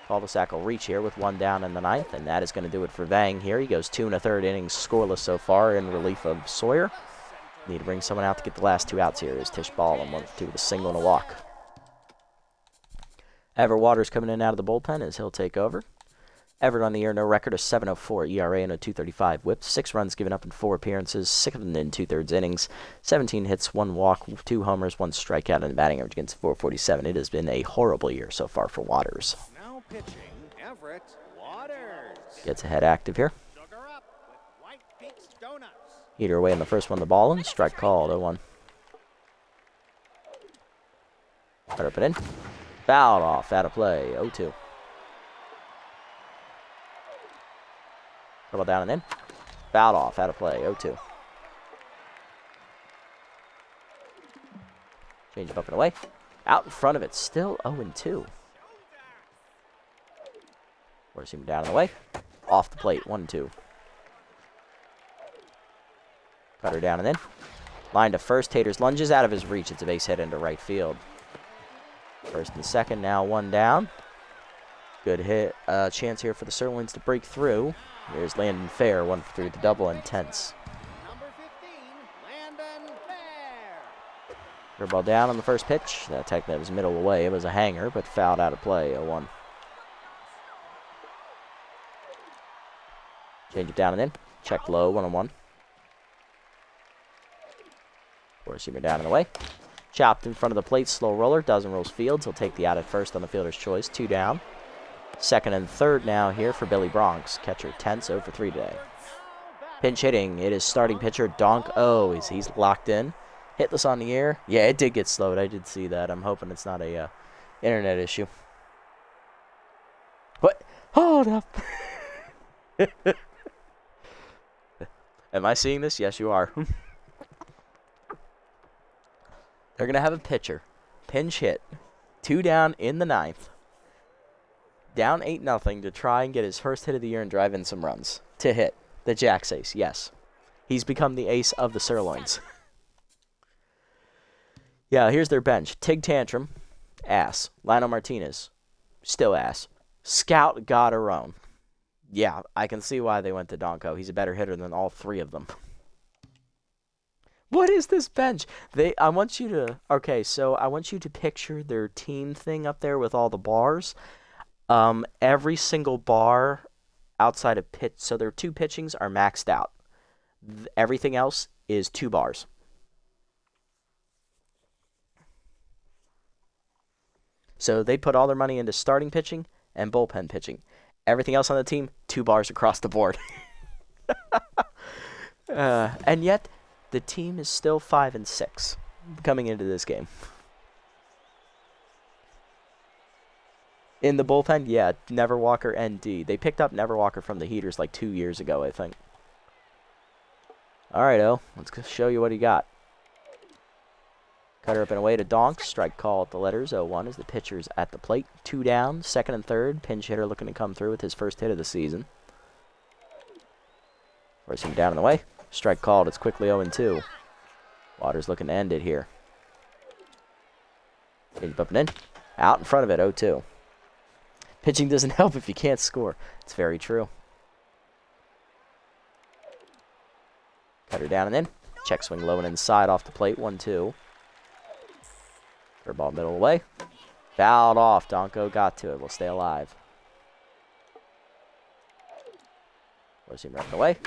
Cul-de-sac will reach here with 1 down in the 9th, and that is going to do it for Vang here. He goes 2 1/3 innings scoreless so far in relief of Sawyer. Need to bring someone out to get the last 2 outs here. Is Tish Ball and 1 for 2 with a single and a walk. Everett Waters coming in and out of the bullpen as he'll take over. Everett on the year, no record, a 7.04 ERA and a 2.35 whip. 6 runs given up in 4 appearances, 6 in 2/3 innings, 17 hits, 1 walk, 2 homers, 1 strikeout, and a batting average against 447. It has been a horrible year so far for Waters.
Now pitching, Everett Waters.
Gets ahead active here.
Sugar up with White Peaks Donuts.
Heater away in the first one, the ball in. Strike called, 0-1. Cut up and in. Fouled off, out of play, 0-2. Curveball down and in. Fouled off, out of play, 0-2. Change up and away. Out in front of it, still 0-2. Forcing him down and away. Off the plate, 1-2. Cutter down and in. Line to first. Taters lunges out of his reach. It's a base hit into right field. First and second, now 1 down. Good hit. Chance here for the Sirloins to break through. There's Landon Fair, 1 for 3 with the double and tense.
Number 15, Landon Fair.
Curveball down on the first pitch. That technically was middle away. It was a hanger, but fouled out of play, 0-1. Change it down and in. Check low, 1-1. Four-seamer down and away. Chopped in front of the plate, slow roller. Dozen rolls fields. He'll take the out at first on the fielder's choice. 2 down. Second and third now here for Billy Bronx. Catcher Tense 0 for 3 today. Pinch hitting. It is starting pitcher Donk O. He's locked in. Hitless on the air. Yeah, it did get slowed. I did see that. I'm hoping it's not a internet issue. What? Hold up. Am I seeing this? Yes, you are. They're going to have a pitcher. Pinch hit. 2 down in the 9th. Down 8-0 to try and get his first hit of the year and drive in some runs. To hit. The Jack's ace, yes. He's become the ace of the Sirloins. Yeah, here's their bench. Tig Tantrum, ass. Lionel Martinez, still ass. Scout Goderone. Yeah, I can see why they went to Donko. He's a better hitter than all 3 of them. What is this bench? I want you to picture their team thing up there with all the bars. Every single bar outside of pitch, so their 2 pitchings are maxed out. Everything else is 2 bars. So they put all their money into starting pitching and bullpen pitching. Everything else on the team, 2 bars across the board. And yet, the team is still 5-6 coming into this game. In the bullpen, yeah, Never Walker ND. They picked up Never Walker from the Heaters like 2 years ago, I think. All right, let's show you what he got. Cutter up and away to Donk. Strike call at the letters. 0-1 as the pitcher's at the plate. 2 down, second and third. Pinch hitter looking to come through with his first hit of the season. Forcing him down in the way. Strike called. It's quickly 0-2. Waters looking to end it here. Change up and in. Out in front of it, 0-2. Pitching doesn't help if you can't score. It's very true. Cutter down and in. Check swing low and inside off the plate. 1-2. Curveball middle away. Fouled off. Donko got to it. We'll stay alive. Four-seam right away.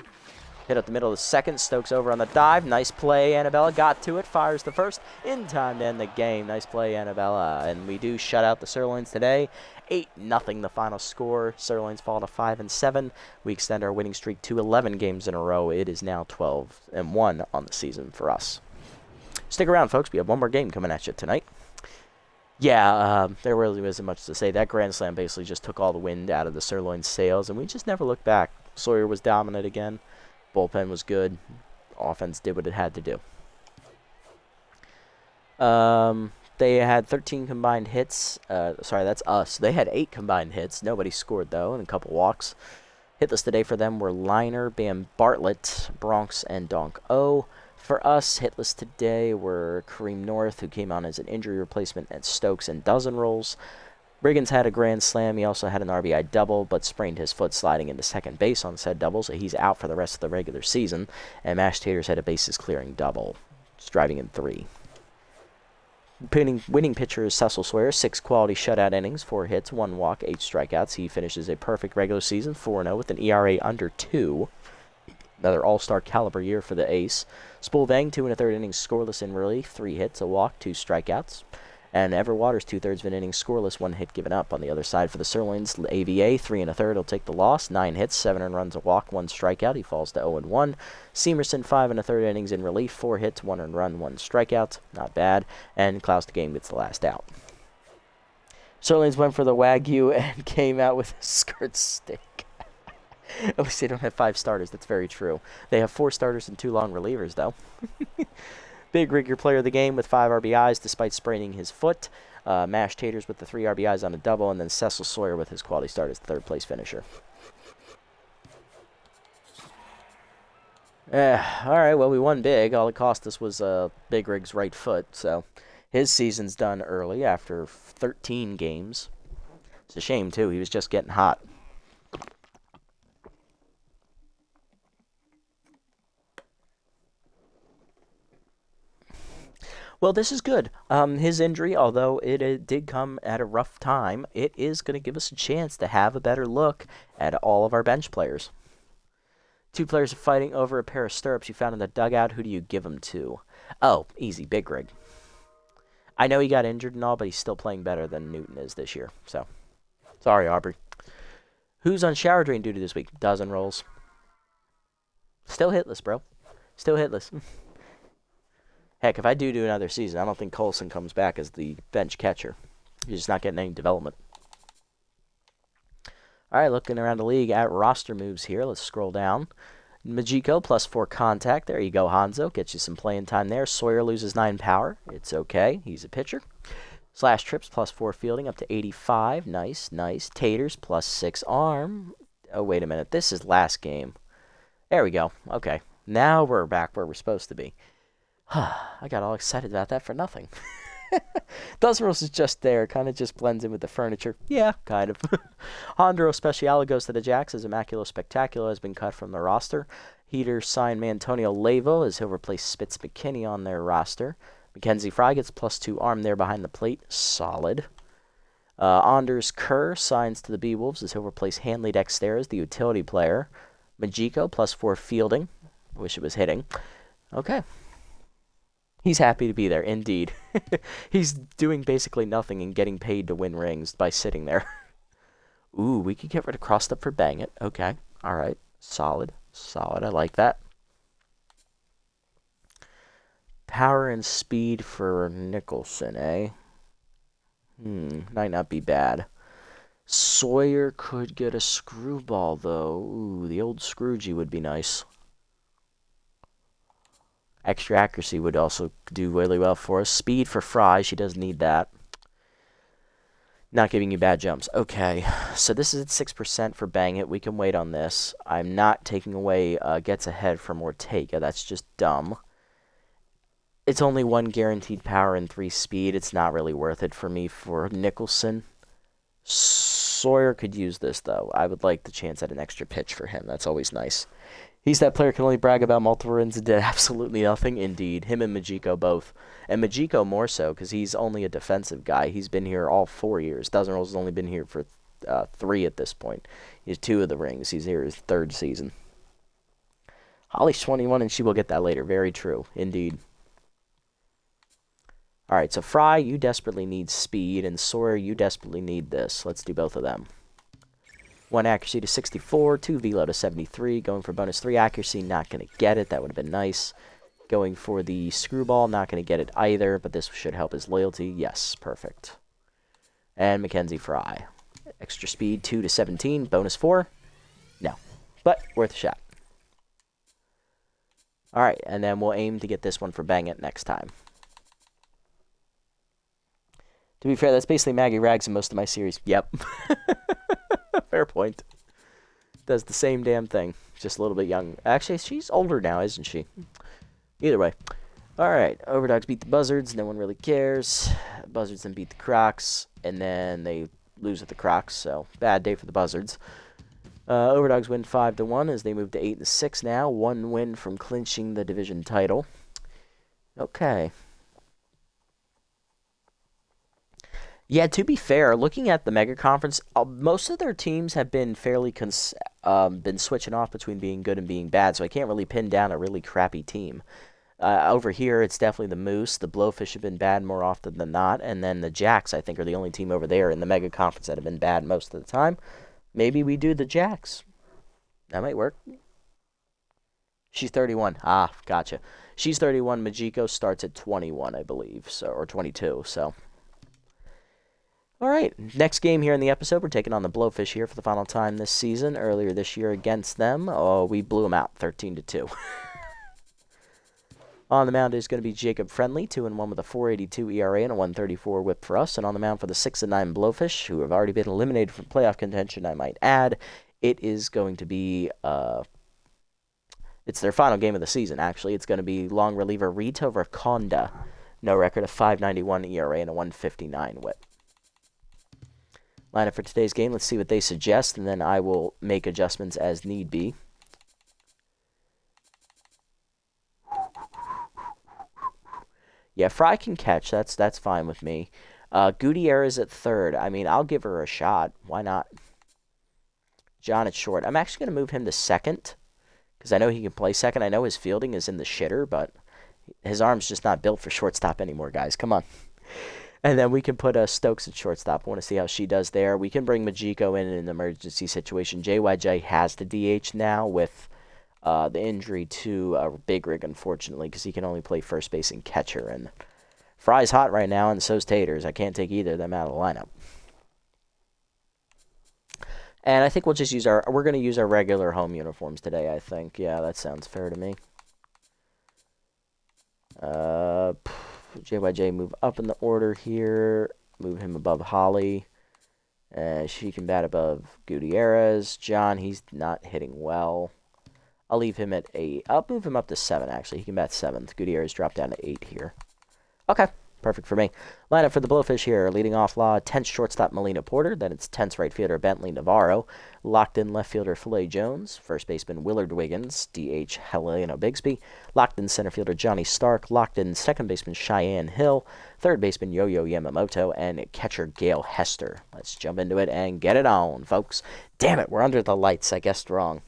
Hit up the middle of the second. Stokes over on the dive. Nice play, Annabella. Got to it. Fires the first. In time to end the game. Nice play, Annabella. And we do shut out the Sirloins today. 8-0 the final score. Sirloins fall to 5-7. We extend our winning streak to 11 games in a row. It is now 12-1 on the season for us. Stick around, folks. We have one more game coming at you tonight. Yeah, there really wasn't much to say. That Grand Slam basically just took all the wind out of the Sirloins' sails, and we just never looked back. Sawyer was dominant again. Bullpen was good. Offense did what it had to do. They had 13 combined hits. Sorry, that's us. They had 8 combined hits. Nobody scored, though, and a couple walks. Hitless today for them were Liner, Bam Bartlett, Bronx, and Donk O. For us, hitless today were Kareem North, who came on as an injury replacement, and Stokes and Dozen Rolls. Briggins had a grand slam. He also had an RBI double, but sprained his foot sliding into second base on said double, so he's out for the rest of the regular season. And Mashed Taters had a bases-clearing double, just driving in 3. Winning pitcher is Cecil Sawyer, 6 quality shutout innings, 4 hits, 1 walk, 8 strikeouts. He finishes a perfect regular season, 4-0 with an ERA under 2. Another all-star caliber year for the ace. Spolvang, 2 1/3 innings scoreless in relief, 3 hits, a walk, 2 strikeouts. And Ever Waters, 2/3 of an inning scoreless, 1 hit given up. On the other side for the Sirloins, AVA, 3 1/3 will take the loss, 9 hits, 7 earned runs, a walk, 1 strikeout. He falls to 0-1. Seamerson, 5 1/3 innings in relief, 4 hits, 1 earned run, 1 strikeout. Not bad. And Klaus the Game gets the last out. Sirloins went for the Wagyu and came out with a skirt steak. At least they don't have 5 starters. That's very true. They have 4 starters and 2 long relievers, though. Big Rig, your player of the game with 5 RBIs despite spraining his foot. Mashed Taters with the 3 RBIs on a double, and then Cecil Sawyer with his quality start as the 3rd place finisher. All right, well, we won big. All it cost us was Big Rig's right foot, so his season's done early after 13 games. It's a shame, too. He was just getting hot. Well, this is good. His injury, although it did come at a rough time, it is going to give us a chance to have a better look at all of our bench players. 2 players are fighting over a pair of stirrups you found in the dugout. Who do you give them to? Oh, easy, Big Rig. I know he got injured and all, but he's still playing better than Newton is this year. So, sorry, Aubrey. Who's on shower drain duty this week? Dozen Rolls. Still hitless, bro. Still hitless. Heck, if I do another season, I don't think Colson comes back as the bench catcher. He's just not getting any development. All right, looking around the league at roster moves here. Let's scroll down. Majiko, +4 contact. There you go, Hanzo. Gets you some playing time there. Sawyer loses 9 power. It's okay. He's a pitcher. Slash Trips, +4 fielding, up to 85. Nice, nice. Taters, +6 arm. Oh, wait a minute. This is last game. There we go. Okay. Now we're back where we're supposed to be. I got all excited about that for nothing. Dozen Rolls is just there. Kind of just blends in with the furniture. Yeah, kind of. Hondro Speciale goes to the Jacks as Immaculo Spectacular has been cut from the roster. Heater signed Mantonio Lavo as he'll replace Spitz McKinney on their roster. Mackenzie Fry gets +2 arm there behind the plate. Solid. Anders Kerr signs to the B-Wolves as he'll replace Hanley Dexter, the utility player. Majiko, +4 fielding. Wish it was hitting. Okay. He's happy to be there, indeed. He's doing basically nothing and getting paid to win rings by sitting there. Ooh, we could get rid of Crossed Up for Bang It. Okay, all right. Solid, solid. I like that. Power and speed for Nicholson, eh? Might not be bad. Sawyer could get a screwball, though. Ooh, the old Scroogey would be nice. Extra accuracy would also do really well for us. Speed for Fry. She does need that. Not giving you bad jumps. Okay, so this is at 6% for Bang It. We can wait on this. I'm not taking away Gets Ahead from Ortega. That's just dumb. It's only 1 guaranteed power and 3 speed. It's not really worth it for me for Nicholson. Sawyer could use this, though. I would like the chance at an extra pitch for him. That's always nice. He's that player who can only brag about multiple runs and did absolutely nothing. Indeed. Him and Majiko both. And Majiko more so, because he's only a defensive guy. He's been here all 4 years. Dozen Rolls has only been here for 3 at this point. He has 2 of the rings. He's here his 3rd season. Holly's 21, and she will get that later. Very true. Indeed. All right, so Fry, you desperately need speed, and Sawyer, you desperately need this. Let's do both of them. 1 accuracy to 64, 2 velo to 73. Going for bonus 3 accuracy, not going to get it. That would have been nice. Going for the screwball, not going to get it either, but this should help his loyalty. Yes, perfect. And Mackenzie Fry. Extra speed, 2 to 17. Bonus 4. No, but worth a shot. All right, and then we'll aim to get this one for Bang It next time. To be fair, that's basically Maggie Rags in most of my series. Yep. Fair point. Does the same damn thing. Just a little bit young. Actually, she's older now, isn't she? Either way. All right, Overdogs beat the Buzzards. No one really cares. Buzzards then beat the Crocs, and then they lose at the Crocs, so bad day for the Buzzards. Overdogs win 5-1 as they move to 8-6 now. 1 win from clinching the division title. Okay. Yeah, to be fair, looking at the Mega Conference, most of their teams have been fairly been switching off between being good and being bad, so I can't really pin down a really crappy team. Over here, it's definitely the Moose. The Blowfish have been bad more often than not, and then the Jacks, I think, are the only team over there in the Mega Conference that have been bad most of the time. Maybe we do the Jacks. That might work. She's 31. Ah, gotcha. She's 31. Majiko starts at 21, I believe, so or 22, so... All right, next game here in the episode, we're taking on the Blowfish here for the final time this season. Earlier this year against them, we blew them out 13-2. On the mound is going to be Jacob Friendly, 2-1 with a 4.82 ERA and a 1.34 WHIP for us. And on the mound for the 6-9 Blowfish, who have already been eliminated from playoff contention, I might add, it is going to be it's their final game of the season. Actually, it's going to be long reliever Rita Rakonda, no record of 5.91 ERA and a 1.59 WHIP. Lineup for today's game. Let's see what they suggest, and then I will make adjustments as need be. Yeah, Fry can catch. That's fine with me. Gutierrez at third. I mean, I'll give her a shot. Why not? John at short. I'm actually going to move him to second because I know he can play second. I know his fielding is in the shitter, but his arm's just not built for shortstop anymore, guys. Come on. And then we can put Stokes at shortstop. I want to see how she does there. We can bring Majiko in an emergency situation. JYJ has the DH now with the injury to Big Rig, unfortunately, because he can only play first base and catcher. And Fry's hot right now, and so's Taters. I can't take either of them out of the lineup. And I think we'll just use we're going to use our regular home uniforms today, I think. Yeah, that sounds fair to me. JYJ move up in the order here. Move him above Holly. She can bat above Gutierrez. John, he's not hitting well. I'll leave him at 8. I'll move him up to 7, actually. He can bat 7th. Gutierrez dropped down to 8 here. Okay, perfect for me. Lineup for the Blowfish here. Leading off 10th shortstop Melina Porter. Then it's 10th right fielder Bentley Navarro. Locked in left fielder Filet Jones. First baseman Willard Wiggins. DH Helena Bigsby. Locked in center fielder Johnny Stark. Locked in second baseman Cheyenne Hill. Third baseman Yo-Yo Yamamoto. And catcher Gail Hester. Let's jump into it and get it on, folks. Damn it, we're under the lights. I guessed wrong.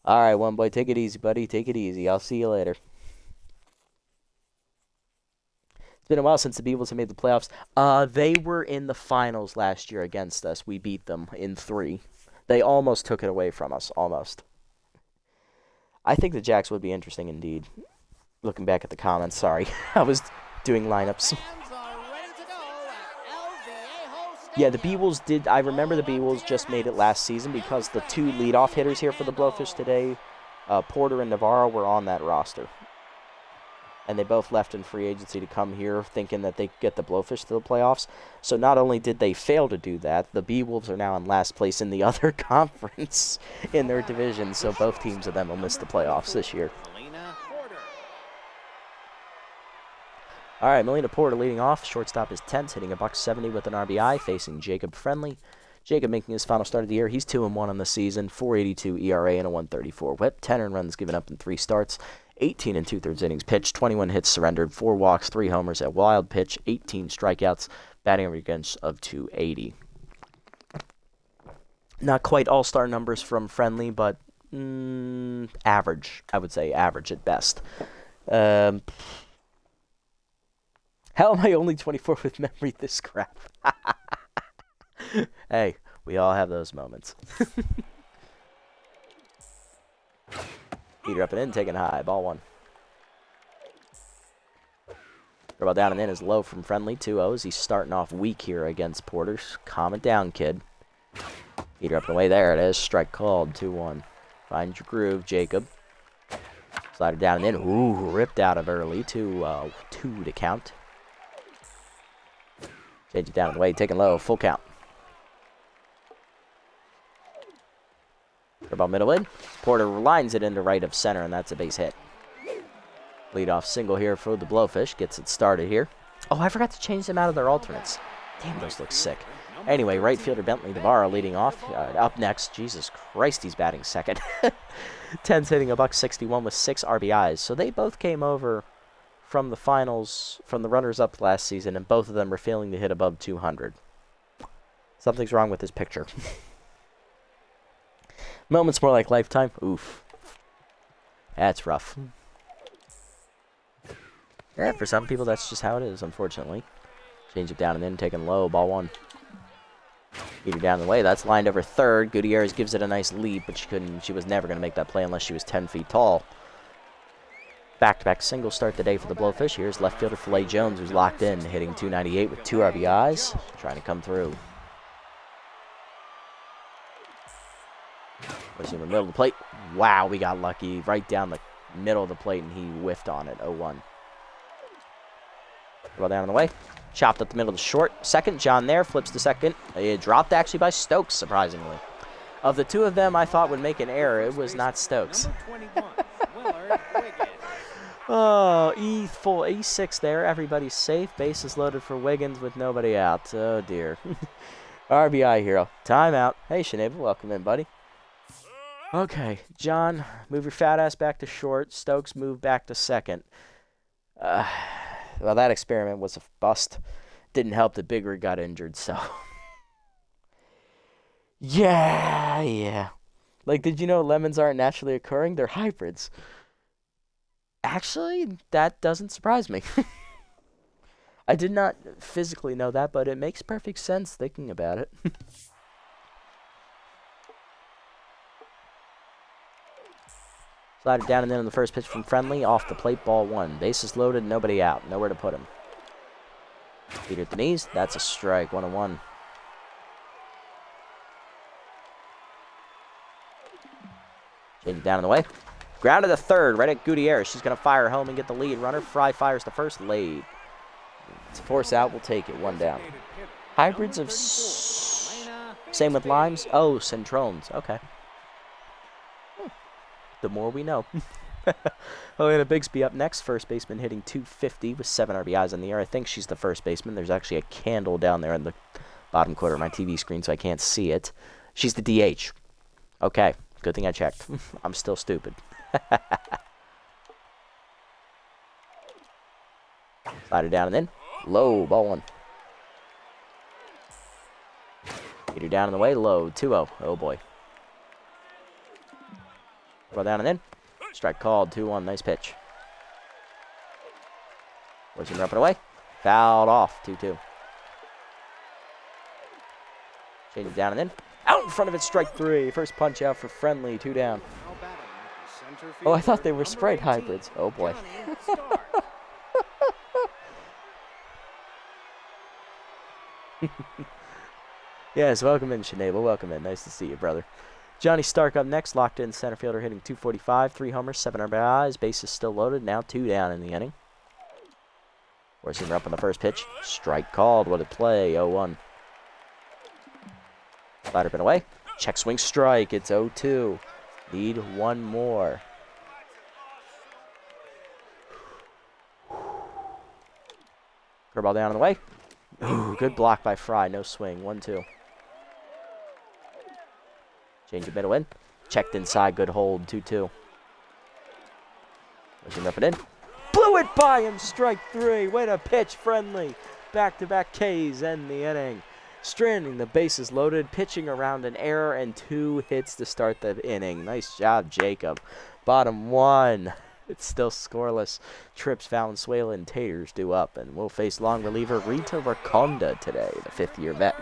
All right, one boy, take it easy, buddy. Take it easy. I'll see you later. It's been a while since the Beavers have made the playoffs. They were in the finals last year against us. We beat them in 3. They almost took it away from us. Almost. I think the Jacks would be interesting indeed. Looking back at the comments, sorry. I was doing lineups. Yeah, the B-Wolves did. I remember the B-Wolves just made it last season because the 2 leadoff hitters here for the Blowfish today, Porter and Navarro, were on that roster. And they both left in free agency to come here thinking that they could get the Blowfish to the playoffs. So not only did they fail to do that, the B-Wolves are now in last place in the other conference in their division. So both teams of them will miss the playoffs this year. All right, Melina Porter leading off. Shortstop is Tense, hitting a .170 with an RBI, facing Jacob Friendly. Jacob making his final start of the year. He's 2-1 on the season, 4.82 ERA and a 1.34 WHIP. 10 earned runs given up in 3 starts, 18 and 2/3 innings pitched, 21 hits surrendered, 4 walks, 3 homers, a wild pitch, 18 strikeouts, batting average against of .280. Not quite all-star numbers from Friendly, but average. I would say average at best. How am I only 24 with memory this crap? Hey, we all have those moments. Heater up and in, taking high. Ball 1. Ball down and in is low from Friendly. 2-0s. He's starting off weak here against Porters. Calm it down, kid. Heater up and away. There it is. Strike called. 2-1. Find your groove, Jacob. Slider down and in. Ooh, ripped out of early. 2 to count. Change it down and away. Taking low. Full count. Ball middle in. Porter lines it into right of center, and that's a base hit. Leadoff single here for the Blowfish. Gets it started here. Oh, I forgot to change them out of their alternates. Damn, those look sick. Anyway, right fielder Bentley Navarro leading off. Up next, Jesus Christ, he's batting second. 10's hitting a .161 with 6 RBIs. So they both came over from the finals, from the runners-up last season, and both of them are failing to hit above 200. Something's wrong with this picture. Moments more like lifetime. Oof. That's rough. Yeah, for some people, that's just how it is, unfortunately. Change it down and in, taking low. Ball 1. Heater down the way. That's lined over third. Gutierrez gives it a nice leap, but she was never going to make that play unless she was 10 feet tall. Back-to-back single start today for the Blowfish. Here's left fielder Filet Jones, who's locked in, hitting .298 with 2 RBIs. Trying to come through. Pushing in the middle of the plate. Wow, we got lucky. Right down the middle of the plate, and he whiffed on it. 0-1. Ball down on the way. Chopped up the middle of the short. Second, John there. Flips to second. It dropped actually by Stokes, surprisingly. Of the two of them I thought would make an error, it was not Stokes. Oh, E6 there. Everybody's safe. Bases loaded for Wiggins with nobody out. Oh, dear. RBI hero. Timeout. Hey, Sinead, welcome in, buddy. Okay, John, move your fat ass back to short. Stokes, move back to second. Well, that experiment was a bust. Didn't help that Big Rig got injured, so. Yeah. Like, did you know lemons aren't naturally occurring? They're hybrids. Actually, that doesn't surprise me. I did not physically know that, but it makes perfect sense thinking about it. Slider down and in on the first pitch from Friendly. Off the plate, ball 1. Bases loaded, nobody out. Nowhere to put him. Heater at the knees. That's a strike. 1-1. Change it down in the way. Ground to the third, right at Gutierrez. She's going to fire home and get the lead runner. Fry fires the first, laid. It's a force out. We'll take it. 1 down. Hybrids of... Same with limes. Oh, Centrones. Okay. The more we know. Helena Bigsby up next. First baseman hitting .250 with 7 RBIs in the air. I think she's the first baseman. There's actually a candle down there in the bottom quarter of my TV screen, so I can't see it. She's the DH. Okay. Good thing I checked. I'm still stupid. Slider down and in. Low. Ball 1. Heater down in the way. Low. 2-0. Oh, boy. Ball down and in. Strike called. 2-1. Nice pitch. Forcing her up and away. Fouled off. 2-2. Change it down and in. Out in front of it. Strike 3. First punch out for Friendly. 2 down. Oh, I thought they were Sprite hybrids. Oh, boy. Yes, welcome in, Sinead. Welcome in. Nice to see you, brother. Johnny Stark up next, locked in center fielder, hitting .245, 3 homers, 7 RBIs. Bases still loaded, now 2 down in the inning. Forcing her up on the first pitch. Strike called. What a play. 0-1. Slider been away. Check swing strike. It's 0-2. Need 1 more. Curveball down on the way. Ooh, good block by Fry. No swing. 1-2. Change of middle in. Checked inside. Good hold. 2-2. Looking up and in. Blew it by him. Strike 3. Way to pitch, Friendly. Back-to-back Ks end the inning. Stranding the bases loaded. Pitching around an error and 2 hits to start the inning. Nice job, Jacob. Bottom 1. It's still scoreless. Trips, Valenzuela, and Taters due up, and we'll face long reliever Rita Raconda today, the 5th-year vet.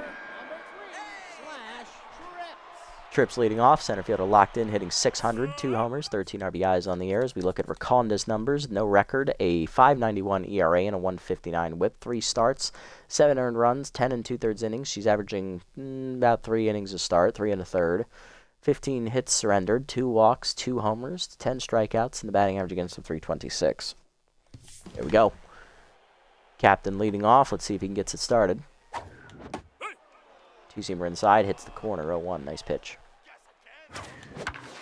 Trips leading off, center fielder locked in, hitting .600, 2 homers, 13 RBIs on the air. As we look at Raconda's numbers, no record, a .591 ERA and a .159 WHIP, 3 starts, 7 earned runs, 10 2/3 innings. She's averaging about 3 innings a start, 3 1/3. 15 hits surrendered, 2 walks, 2 homers, 10 strikeouts, and the batting average against him .326. Here we go. Captain leading off. Let's see if he can get it started. Two-seamer inside, hits the corner, 0-1. Nice pitch.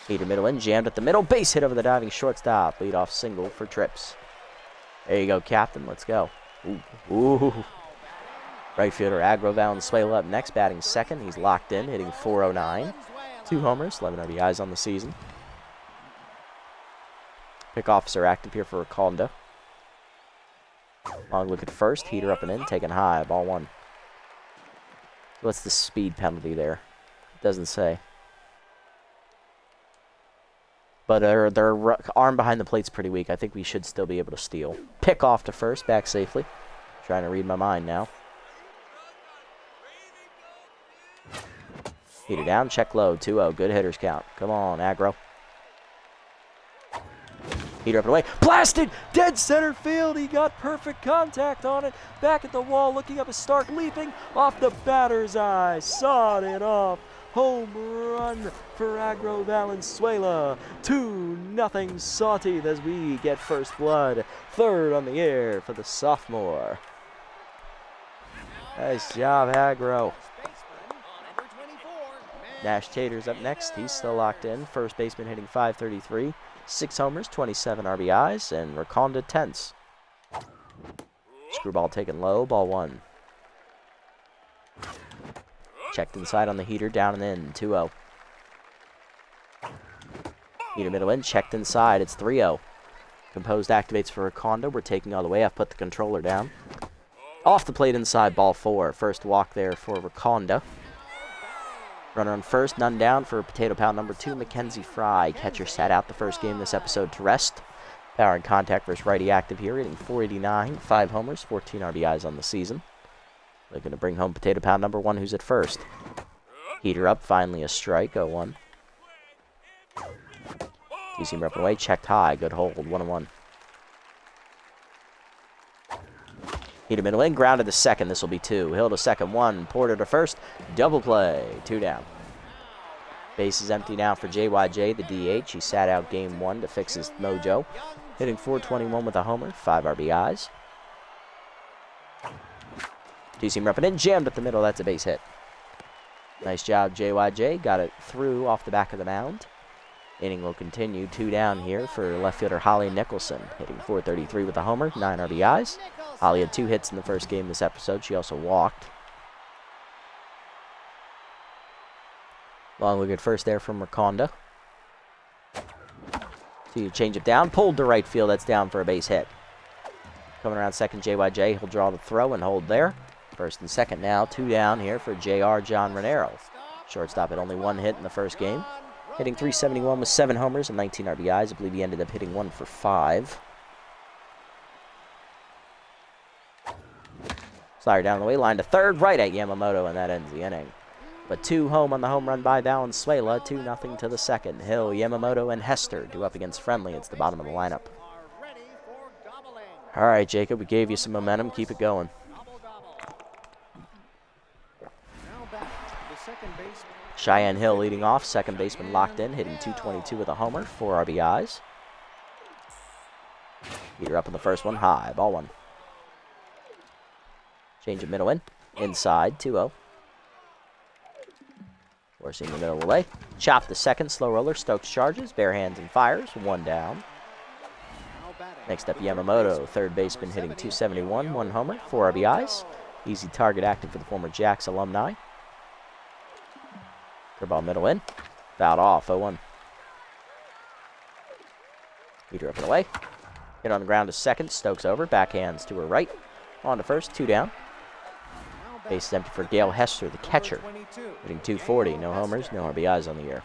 Heater middle in, jammed at the middle. Base hit over the diving shortstop. Leadoff single for Trips. There you go, Captain. Let's go. Ooh. Right fielder Agro Valenzuela up next, batting second. He's locked in, hitting .409. 2 homers, 11 RBIs on the season. Pick officer active here for Raconda. Long look at first, heater up and in, taken high, ball 1. What's the speed penalty there? Doesn't say. But their arm behind the plate's pretty weak. I think we should still be able to steal. Pick off to first, back safely. Trying to read my mind now. Heater down, check low, 2-0. Good hitters count. Come on, Agro. Heater up and away. Blasted! Dead center field. He got perfect contact on it. Back at the wall, looking up at Stark, leaping off the batter's eye. Sawed it off. Home run for Agro Valenzuela. 2-0 Sawteeth as we get first blood. Third on the air for the sophomore. Nice job, Agro. Nash Taters up next. He's still locked in. First baseman hitting .533. 6 homers, 27 RBIs, and Raconda tenths. Screwball taken low, ball 1. Checked inside on the heater, down and in, 2-0. Heater middle in, checked inside, it's 3-0. Composed activates for Raconda. We're taking all the way. I've put the controller down. Off the plate inside, ball 4. First walk there for Raconda. Runner on first, none down for potato pound number 2, Mackenzie Fry. Catcher sat out the first game this episode to rest. Power and contact versus righty active here, hitting .489, 5 homers, 14 RBIs on the season. Looking to bring home potato pound number 1, who's at first. Heater up, finally a strike, 0-1. Two-seamer up and away, checked high, good hold, 1-1. Heater middle in, grounded to second. This will be 2. Hill to second, 1. Porter to first. Double play. 2 down. Base is empty now for JYJ, the DH. He sat out game 1 to fix his mojo. Hitting .421 with a homer. 5 RBIs. Two-seamer up and in. Jammed up the middle. That's a base hit. Nice job, JYJ. Got it through off the back of the mound. Inning will continue. 2 down here for left fielder Holly Nicholson. Hitting .433 with a homer. 9 RBIs. Holly had 2 hits in the first game this episode. She also walked. Long look at first there from Raconda. So you change it down. Pulled to right field. That's down for a base hit. Coming around second, JYJ. He'll draw the throw and hold there. First and second now. 2 down here for JR John Renero. Shortstop had only 1 hit in the first game. Hitting .371 with 7 homers and 19 RBIs. I believe he ended up hitting 1 for 5. Slider down the way, line to third, right at Yamamoto, and that ends the inning. But 2 home on the home run by Valenzuela, 2-0 to the second. Hill, Yamamoto, and Hester do up against Friendly. It's the bottom of the lineup. All right, Jacob, we gave you some momentum. Keep it going. Cheyenne Hill leading off, second baseman locked in, hitting .222 with a homer, 4 RBIs. Heater up in the first one, high, ball 1. Change of middle in, inside, 2-0. Forcing the middle away. Chop the second, slow roller, Stokes charges, bare hands and fires, 1 down.
Now batting,
Next up, Yamamoto, third baseman, hitting .271, 1 homer, 4 RBIs. Easy target active for the former Jacks alumni. Curveball middle in. Fouled off, 0-1. Heater up and away. Hit on the ground to second. Stokes over. Backhands to her right. On to first. 2 down. Base is empty for Gail Hester, the catcher. Hitting .240. No homers, no RBIs on the year.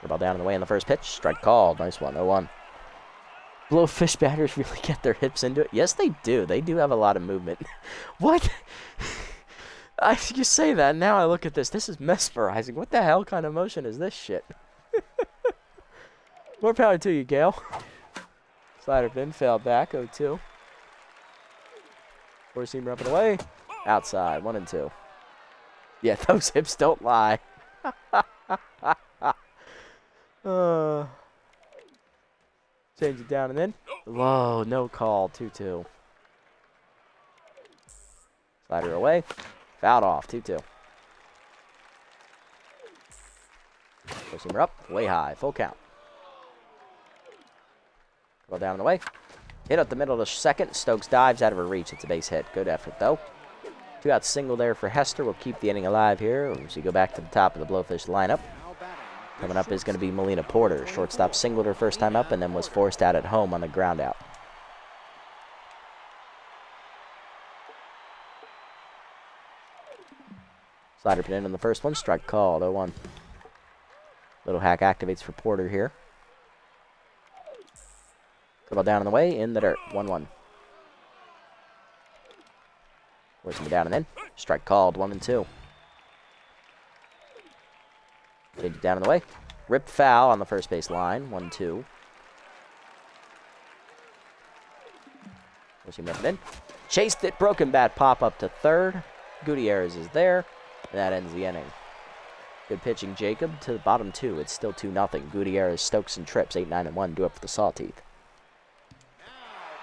Ball down and away in the first pitch. Strike called. Nice one. 0-1. Blowfish batters really get their hips into it. Yes, they do. They do have a lot of movement. What? You say that, now I look at this. This is mesmerizing. What the hell kind of motion is this shit? More power to you, Gail. Slider pin, failed back, 0-2. Four-seamer up and away. Outside, 1-2. Yeah, those hips don't lie. Change it down and in. Whoa, no call, 2-2. Slider away. Fouled off, 2-2. Four-seamer up, way high, full count. Ball down and away. Hit up the middle of the second. Stokes dives out of her reach. It's a base hit. Good effort, though. 2-out single there for Hester. We'll keep the inning alive here as we go back to the top of the Blowfish lineup. Coming up is going to be Melina Porter. Shortstop singled her first time up and then was forced out at home on the ground out. Slider pin in on the first one. Strike called. 0-1. Little hack activates for Porter here. Ball down and away in the dirt. 1-1. Forcing it down and in. Strike called. 1-2. Change it down and away. Ripped foul on the first base line. 1-2. Forcing it in. Chased it. Broken bat pop up to third. Gutierrez is there. And that ends the inning. Good pitching, Jacob. To the bottom 2. It's still 2-0. Gutierrez, Stokes, and Trips. 8-9-1. Do up for the Sawteeth.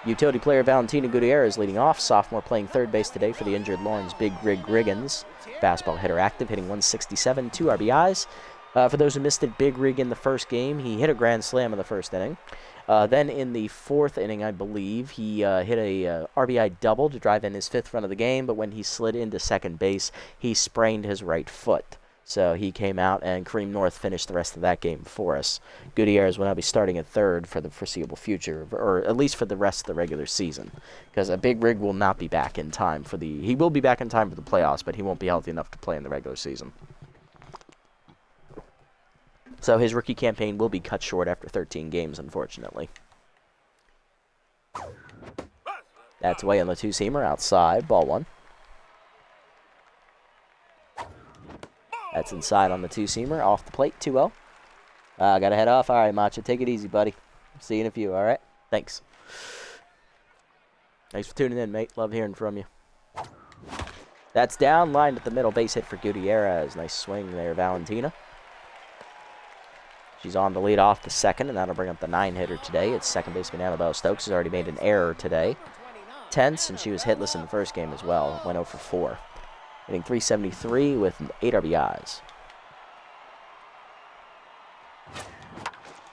Utility player Valentina Gutierrez leading off. Sophomore playing third base today for the injured Lawrence Big Rig Riggins. Fastball hitter active, hitting .167, 2 RBIs. For those who missed it, Big Rig in the first game, he hit a grand slam in the first inning. Then in the fourth inning, I believe, he hit a RBI double to drive in his 5th run of the game, but when he slid into second base, he sprained his right foot. So he came out, and Kareem North finished the rest of that game for us. Gutierrez will now be starting at third for the foreseeable future, or at least for the rest of the regular season, because a Big Rig will not be back in time for the... He will be back in time for the playoffs, but he won't be healthy enough to play in the regular season. So his rookie campaign will be cut short after 13 games, unfortunately. That's away on the two-seamer, outside, ball 1. That's inside on the two-seamer, off the plate, 2-0. Got to head off. All right, Macho, take it easy, buddy. See you in a few, all right? Thanks. Thanks for tuning in, mate. Love hearing from you. That's down, lined at the middle, base hit for Gutierrez. Nice swing there, Valentina. She's on to lead off the second, and that'll bring up the 9-hitter today. It's second baseman Annabelle Stokes has already made an error today. Tense, and she was hitless in the first game as well. Went 0 for 4. Hitting .373 with 8 RBIs.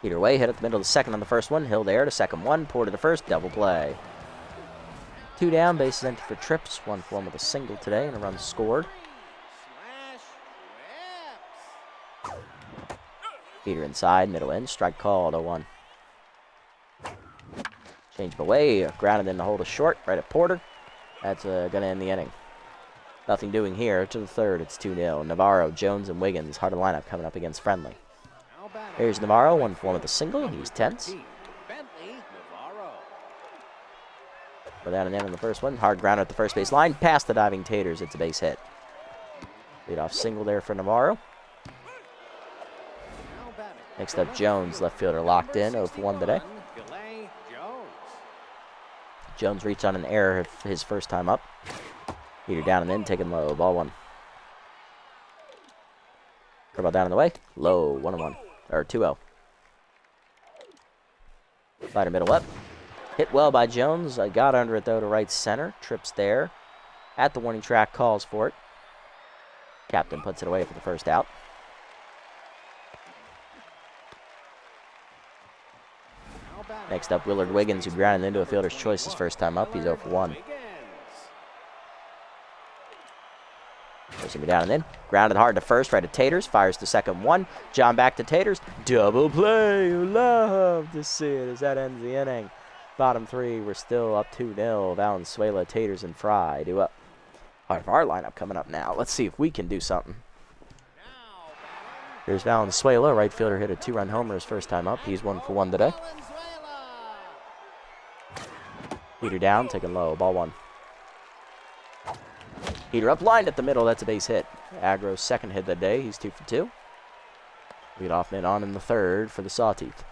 Either way, hit at the middle of the second on the first one. Hill there to second one. Porter to first. Double play. 2 down. Bases empty for Trips. 1 for 1 with a single today and a run scored. Peter inside. Middle in. Strike called. 0-1. Change away. Grounded in the hold of short. Right at Porter. That's going to end the inning. Nothing doing here. To the third, it's 2-0. Navarro, Jones, and Wiggins. Harder lineup coming up against Friendly. Here's Navarro, 1 for 1 with a single. He's tense. Without an end on the first one. Hard grounder at the first base line. Past the diving Taters. It's a base hit. Leadoff single there for Navarro. Next up, Jones, left fielder locked in. 0 for 1 today. Jones reached on an error his first time up. Heater down and in, taking low. Ball 1. Curveball down and away. Low. 1-1. Or 2-0. Slider middle up. Hit well by Jones. I got under it, though, to right center. Trips there. At the warning track, calls for it. Captain puts it away for the first out. Next up, Willard Wiggins, who grounded into a fielder's choice his first time up. He's 0 for 1. Pushing me down and in. Grounded hard to first, right to Taters. Fires to second 1. John back to Taters. Double play. You love to see it as that ends the inning. Bottom 3, we're still up 2-0. Valenzuela, Taters, and Fry do up. All right, our lineup coming up now. Let's see if we can do something. Here's Valenzuela. Right fielder hit a 2-run homer his first time up. He's 1 for 1 today. Heater down, taking low. Ball 1. Heater up, lined at the middle. That's a base hit. Agro's second hit of the day. He's 2 for 2. Leadoff man on in the third for the Sawteeth.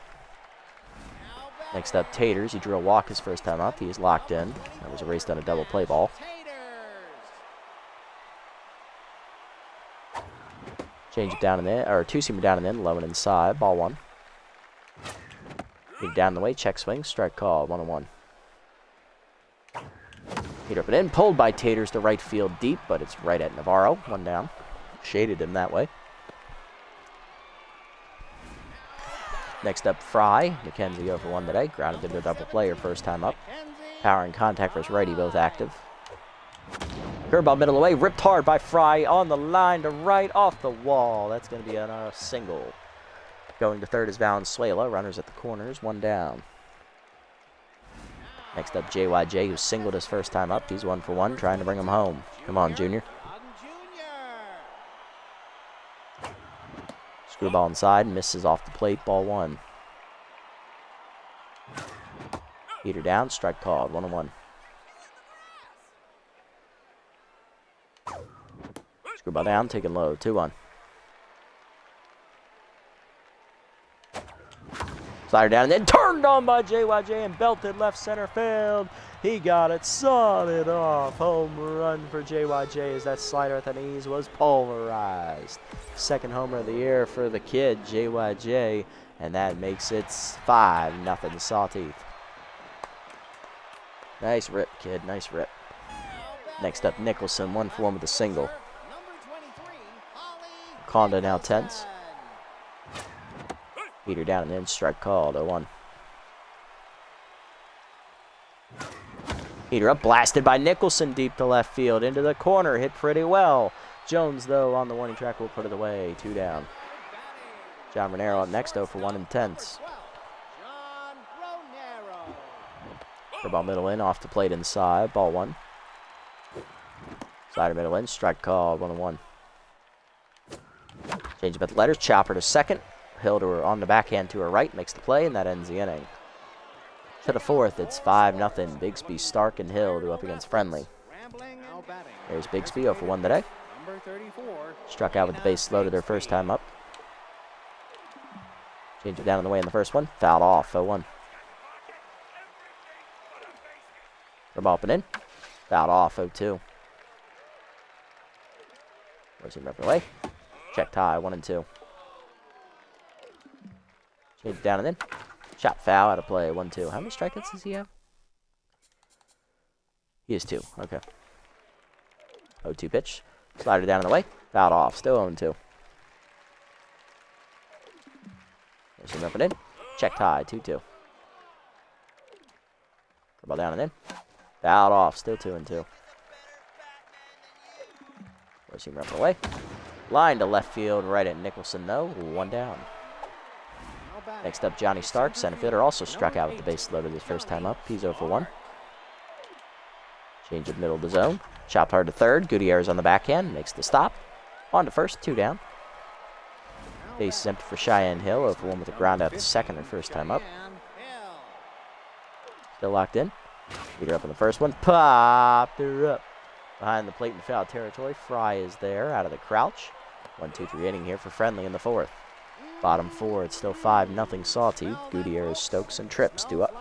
Next up, Taters. He drew a walk his first time up. He is locked in. That was erased on a double play ball. Change it down and in, or two-seamer down and in, low and inside. Ball 1. Heater down the way, check swing, strike call, 1-1. Heater up and in, pulled by Taters to right field deep, but it's right at Navarro. 1 down. Shaded him that way. Next up, Fry. McKenzie 0 for 1 today. Grounded into a double play her first time up. Power and contact versus righty, both active. Curveball middle away, ripped hard by Fry on the line to right off the wall. That's going to be a single. Going to third is Valenzuela. Runners at the corners, 1 down. Next up, JYJ, who singled his first time up. He's 1 for 1, trying to bring him home. Come on, Junior. Screwball inside, misses off the plate, ball 1. Heater down, strike called, 1-1. Screwball down, taking low, 2-1. Slider down and then turned on by JYJ and belted left center field. He got it, sawed off. Home run for JYJ as that slider at the knees was pulverized. Second homer of the year for the kid, JYJ, and that makes it 5-0 Sawteeth. Nice rip, kid, nice rip. Next up, Nicholson, 1 for 1 with a single. Conda now tense. Heater down and in, strike called, 0-1. Heater up, blasted by Nicholson deep to left field, into the corner, hit pretty well. Jones, though, on the warning track will put it away, 2 down. John Renero up next, 0 for 1 and tense. Curveball middle in, off the plate inside, ball 1. Slider middle in, strike called, 1-1. Change up at the letters, chopper to second. Hill to her on the backhand to her right, makes the play, and that ends the inning. To the fourth, it's 5-0. Bigsby, Stark, and Hill do up against Friendly. There's Bigsby, 0 for 1 today. Struck out with the base loaded their first time up. Change it down on the way in the first one. Fouled off, 0-1. Ball up and in. Fouled off, 0-2. Where's him ripping away? Checked high, 1-2. Change it down and in. Shot foul, out of play, 1-2. How many strikeouts does he have? He has 2, okay. 0-2 pitch. Slider down in the way. Fouled off, still 0-2. There's him up and in. Checked high, 2-2. Ball down and in. Fouled off, still 2-2. Where's him up away? Line to left field, right at Nicholson, though. 1 down. Next up, Johnny Stark, center fielder, also struck out with the base loaded his first time up. He's 0 for 1. Change of middle to zone. Chopped hard to third. Gutierrez on the backhand, makes the stop. On to first, 2 down. Base is empty for Cheyenne Hill, 0 for 1 with a ground out to second her first time up. Still locked in. Beat her up in the first one. Popped her up. Behind the plate in foul territory. Fry is there out of the crouch. 1-2-3 inning here for Friendly in the fourth. Bottom 4, it's still 5-0 Sawteeth. Gutierrez, Stokes, and Trips do up.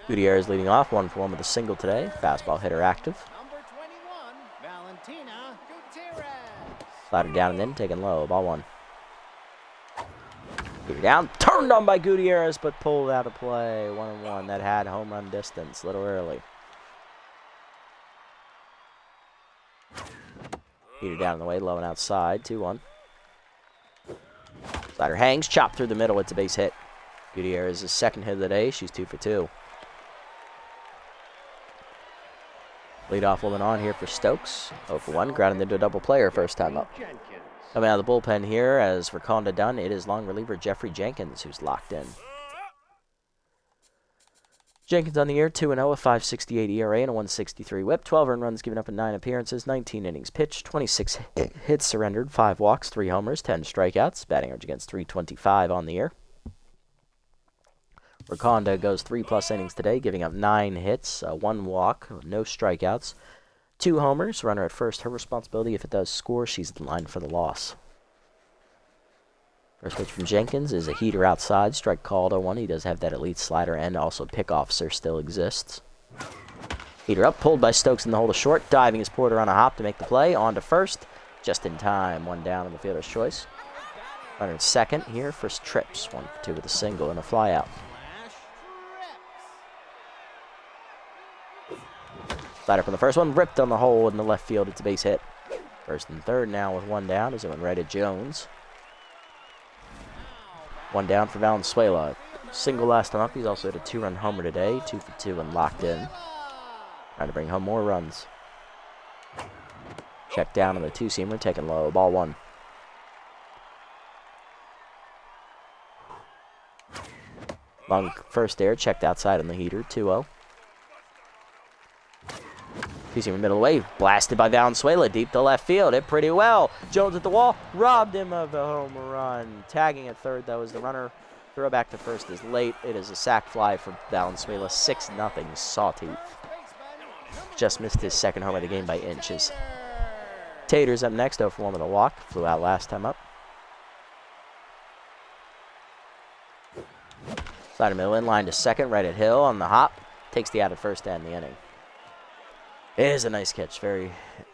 Gutierrez leading off, 1 for 1 with a single today. Fastball hitter active. Slider down and in, taken low, ball 1. Heater down, turned on by Gutierrez, but pulled out of play. 1-1, that had home run distance, a little early. Heater down the way, low and outside, 2-1. Slider hangs, chopped through the middle. It's a base hit. Gutierrez's second hit of the day. She's 2 for 2. Leadoff woman on here for Stokes. 0 for 1. Grounded into a double player first time up. Coming out of the bullpen here as Rakonda done, it is long reliever Jeffrey Jenkins who's locked in. Jenkins on the year, 2-0, a 5.68 ERA and a 1.63 whip. 12 earned runs given up in 9 appearances, 19 innings pitched, 26 hits surrendered, 5 walks, 3 homers, 10 strikeouts. Batting average against .325 on the year. Rakonda goes 3+ innings today, giving up 9 hits, 1 walk, no strikeouts, 2 homers. Runner at first, her responsibility. If it does score, she's in line for the loss. First pitch from Jenkins is a heater outside. Strike called 0-1. He does have that elite slider, and also pick officer still exists. Heater up, pulled by Stokes in the hole to short. Diving is Porter on a hop to make the play. On to first, just in time. 1 down on the fielder's choice. Runner at second here for trips. 1 for 2 with a single and a flyout. Slider from the first one, ripped on the hole in the left field. It's a base hit. First and third now with 1 down as it went right at Jones. 1 down for Valenzuela. Single last time up. He's also hit a 2-run homer today. 2 for 2 and locked in. Trying to bring home more runs. Check down on the 2-seamer, taking low. Ball 1. Long first there, checked outside on the heater. 2-0. 2-seamer middle away, blasted by Valenzuela deep to left field. Hit pretty well. Jones at the wall, robbed him of a home run. Tagging at third, though, is the runner. Throw back to first is late. It is a sac fly for Valenzuela. 6-0 Sawteeth. Just missed his second home of the game by inches. Taters up next, 0 for 1 with a walk. Flew out last time up. Slider middle in, line to second, right at Hill on the hop. Takes the out at first to end the inning. It is a nice catch. A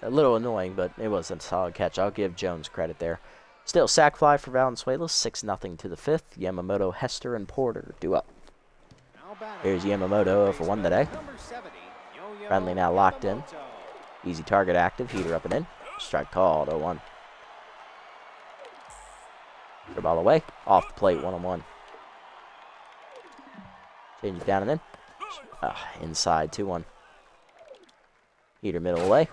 little annoying, but it was a solid catch. I'll give Jones credit there. Still sac fly for Valenzuela. 6-0 to the 5th. Yamamoto, Hester, and Porter due up. Here's Yamamoto 0 for 1 today. Friendly now locked in. Easy target active. Heater up and in. Strike called 0-1. Throw ball away. Off the plate 1-1. Change it down and in. Inside 2-1. Heater middle away.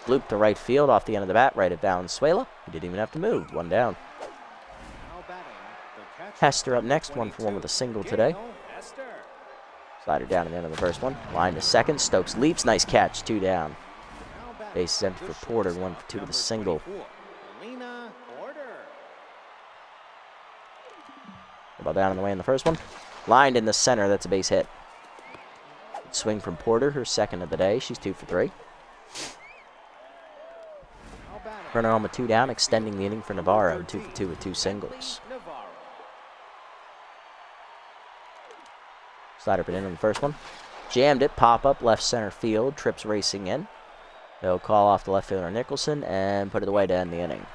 Loop to right field off the end of the bat, right at Valenzuela. He didn't even have to move. 1 down. Hester up next, 1 for 1 with a single today. Slider down at the end of the first one. Line to second. Stokes leaps. Nice catch. 2 down. Base is empty for Porter. 1 for 2 with a single. Ball down on the way in the first one. Lined in the center. That's a base hit. Swing from Porter, her second of the day. She's 2 for 3. Runner on with 2 down, extending the inning for Navarro. 2 for 2 with 2 singles. Slider put in on the first one. Jammed it, pop up, left center field. Trips racing in. They'll call off the left fielder Nicholson and put it away to end the inning.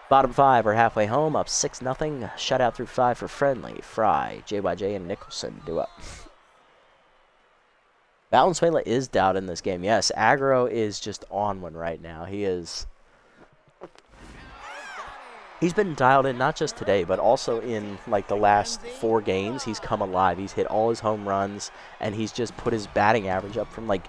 Bottom 5 are halfway home, up 6-0. Shutout through 5 for Friendly, Fry, JYJ, and Nicholson due up. Valenzuela is doubted in this game. Yes, Aggro is just on one right now. He's been dialed in not just today, but also in like the last 4 games. He's come alive. He's hit all his home runs, and he's just put his batting average up from like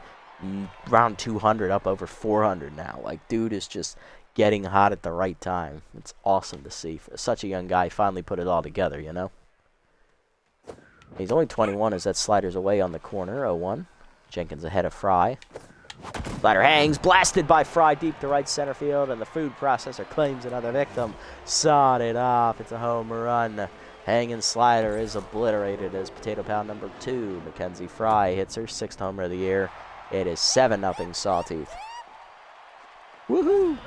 around 200 up over 400 now. Like, dude is just getting hot at the right time. It's awesome to see. For such a young guy, finally put it all together, you know? He's only 21 as that slider's away on the corner, 0-1. Jenkins ahead of Fry. Slider hangs, blasted by Fry deep to right center field, and the food processor claims another victim. Sawed it off. It's a home run. Hanging slider is obliterated as potato pound number 2. Mackenzie Fry hits her 6th homer of the year. It is 7-0 Sawteeth. Woohoo!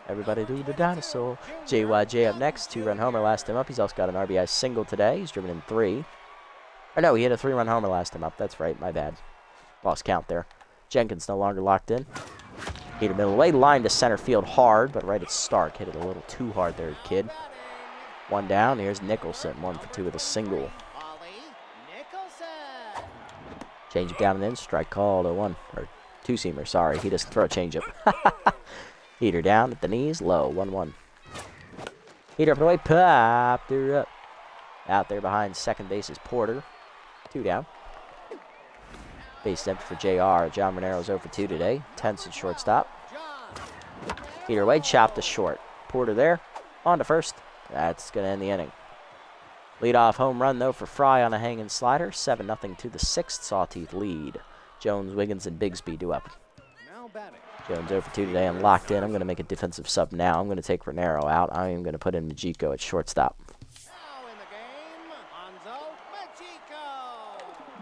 Everybody do the dinosaur. JYJ up next. 2-run homer last time up. He's also got an RBI single today. He's driven in 3. Or no, he hit a 3-run homer last time up. That's right, my bad. Lost count there. Jenkins no longer locked in. Heater middle away, line to center field hard, but right at Stark. Hit it a little too hard there, kid. 1 down. Here's Nicholson. 1 for 2 with a single. Change it down and in. Strike called 0-1. Or 2-seamer, sorry. He doesn't throw a changeup. Heater down at the knees, low, 1-1. Heater up and away, popped her up. Out there behind second base is Porter. 2 down. Base empty for JR. John Monero's 0 for 2 today. Tense at shortstop. Heater away, chopped to short. Porter there, on to first. That's going to end the inning. Leadoff home run, though, for Fry on a hanging slider. 7-0 to the 6th Sawteeth lead. Jones, Wiggins, and Bigsby do up. Jones 0 for 2 today and locked in. I'm going to make a defensive sub now. I'm going to take Renero out. I am going to put in Majiko at shortstop.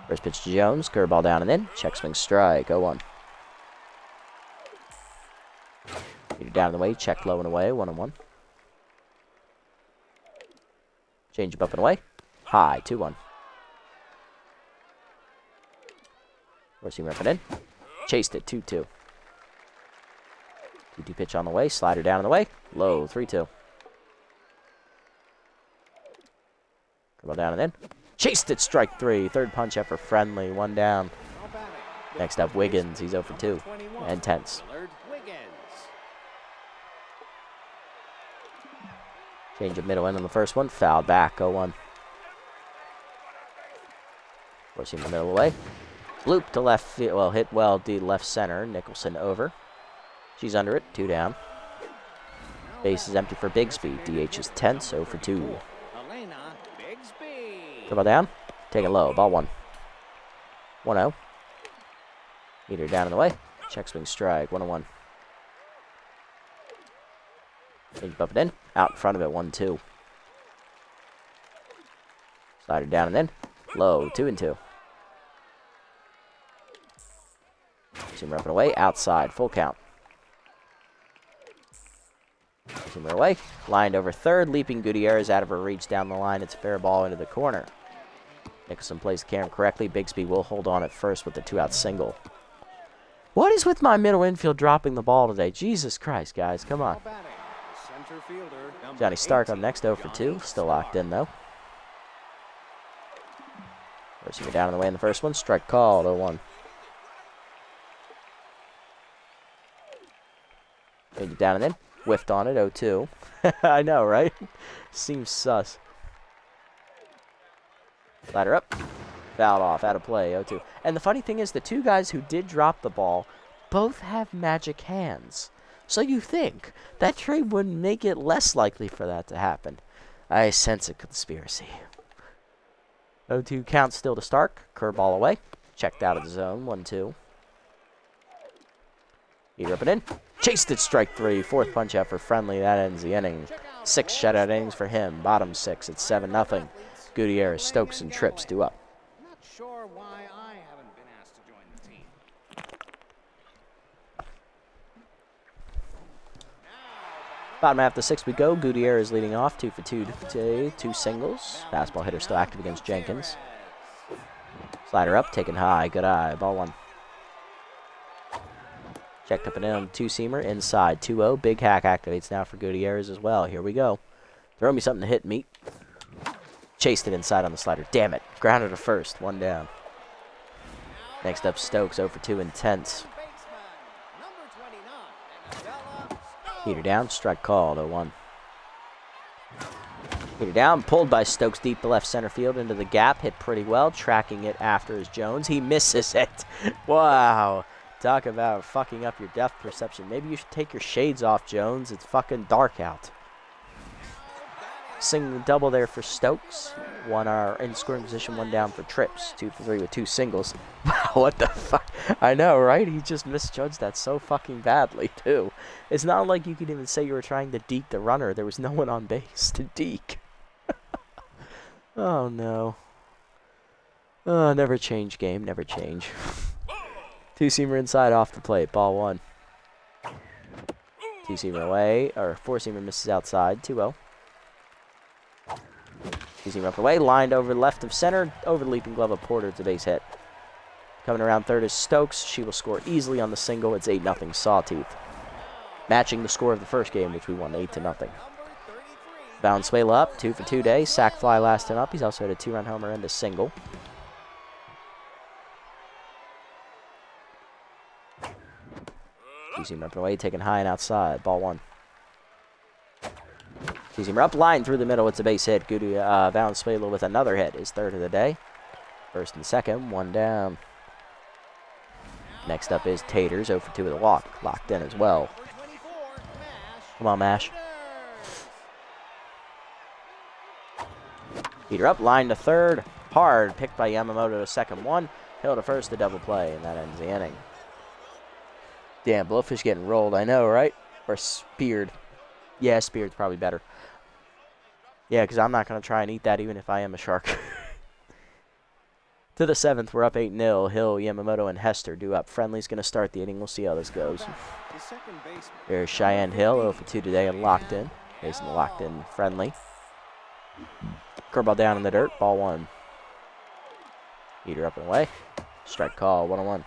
First pitch to Jones. Curveball down and in. Check swing strike. 0-1. Heater down and away. Check low and away. 1-1. Change up and away. High. 2-1. Forcing rep it in. Chased it. 2-2. 2-2 pitch on the way. Slider down and the way. Low. 3-2. Curveball down and in. Chased it, strike 3. Third punch effort, friendly, 1 down. Next up, Wiggins. He's 0 for 2. And tense. Change of middle end on the first one. Fouled back, 0-1. Forcing the middle away. Loop to left field. Well, hit well, D left center. Nicholson over. She's under it, 2 down. Base is empty for Bigsby. DH is tense, 0 for 2. Come on down. Take it low. Ball 1. 1-0. Heater down in the way. Check swing strike. 1-1. Change bump it in. Out in front of it. 1-2. Slider down and in. Low. 2-2. Seamer up and away. Outside. Full count. Seamer away. Lined over third. Leaping Gutierrez out of her reach down the line. It's a fair ball into the corner. Nicholson plays the camera correctly. Bigsby will hold on at first with the 2-out single. What is with my middle infield dropping the ball today? Jesus Christ, guys. Come on. Johnny Stark on next, 0 for 2. Still locked in, though. Forcing it down and away in the first one. Strike called, 0-1. Change it down and in. Whiffed on it, 0-2. I know, right? Seems sus. Ladder up. Fouled off. Out of play. 0-2. And the funny thing is, the 2 guys who did drop the ball both have magic hands. So you think that trade would make it less likely for that to happen. I sense a conspiracy. 0-2 count still to Stark. Curveball away. Checked out of the zone. 1-2. Heater up and in. Chased it. Strike 3. Fourth punch effort. Friendly. That ends the inning. 6 shutout innings for him. Bottom 6. It's 7-0. Gutierrez, Stokes, and Trips do up.
Not sure why I haven't been asked to join the team.
Bottom half of the 6th we go. Gutierrez leading off. 2 for 2 today. 2 singles. Fastball hitter still active against Jenkins. Slider up, taken high. Good eye. Ball 1. Checked up and in on 2-seamer. Inside. 2-0. Big hack activates now for Gutierrez as well. Here we go. Throw me something to hit, meat. Chased it inside on the slider. Damn it. Grounded to first. 1 down. Next up, Stokes. 0 for 2. Intense. Heater down. Strike called. 0-1. Heater down. Pulled by Stokes deep to left center field into the gap. Hit pretty well. Tracking it after is Jones. He misses it. Wow. Talk about fucking up your depth perception. Maybe you should take your shades off, Jones. It's fucking dark out. Single double there for Stokes. 1 in scoring position, 1 down for Trips. 2 for 3 with 2 singles. Wow, what the fuck? I know, right? He just misjudged that so fucking badly, too. It's not like you could even say you were trying to deke the runner. There was no one on base to deke. Oh, no. Oh, never change game. Never change. 2-seamer inside off the plate. Ball 1. 2-seamer away. Or 4-seamer misses outside. 2-0. 2-seamer up away. Lined over left of center. Over the leaping glove of Porter. It's a base hit. Coming around third is Stokes. She will score easily on the single. It's 8-0 Sawteeth. Matching the score of the first game, which we won 8-0. Valenzuela up. 2 for 2 day. Sack fly last time up. He's also had a 2-run homer and a single. Two-seamer up and away, taken high and outside. Ball 1. Two-seamer up, line through the middle. It's a base hit. Goody Valenzuela with another hit. His third of the day. First and second, 1 down. Next up is Taters, 0 for 2 with a walk. Locked in as well. Come on, Mash. Heater up, line to third. Hard, picked by Yamamoto to second 1. Hill to first, the double play, and that ends the inning. Damn, Blowfish getting rolled, I know, right? Or speared. Yeah, speared's probably better. Yeah, because I'm not going to try and eat that even if I am a shark. To the 7th, we're up 8-0. Hill, Yamamoto, and Hester due up. Friendly's going to start the inning. We'll see how this goes. There's Cheyenne Hill, 0 for 2 today, and locked in. Facing the locked in Friendly. Curveball down in the dirt. Ball 1. Heater up and away. Strike call, 1-1.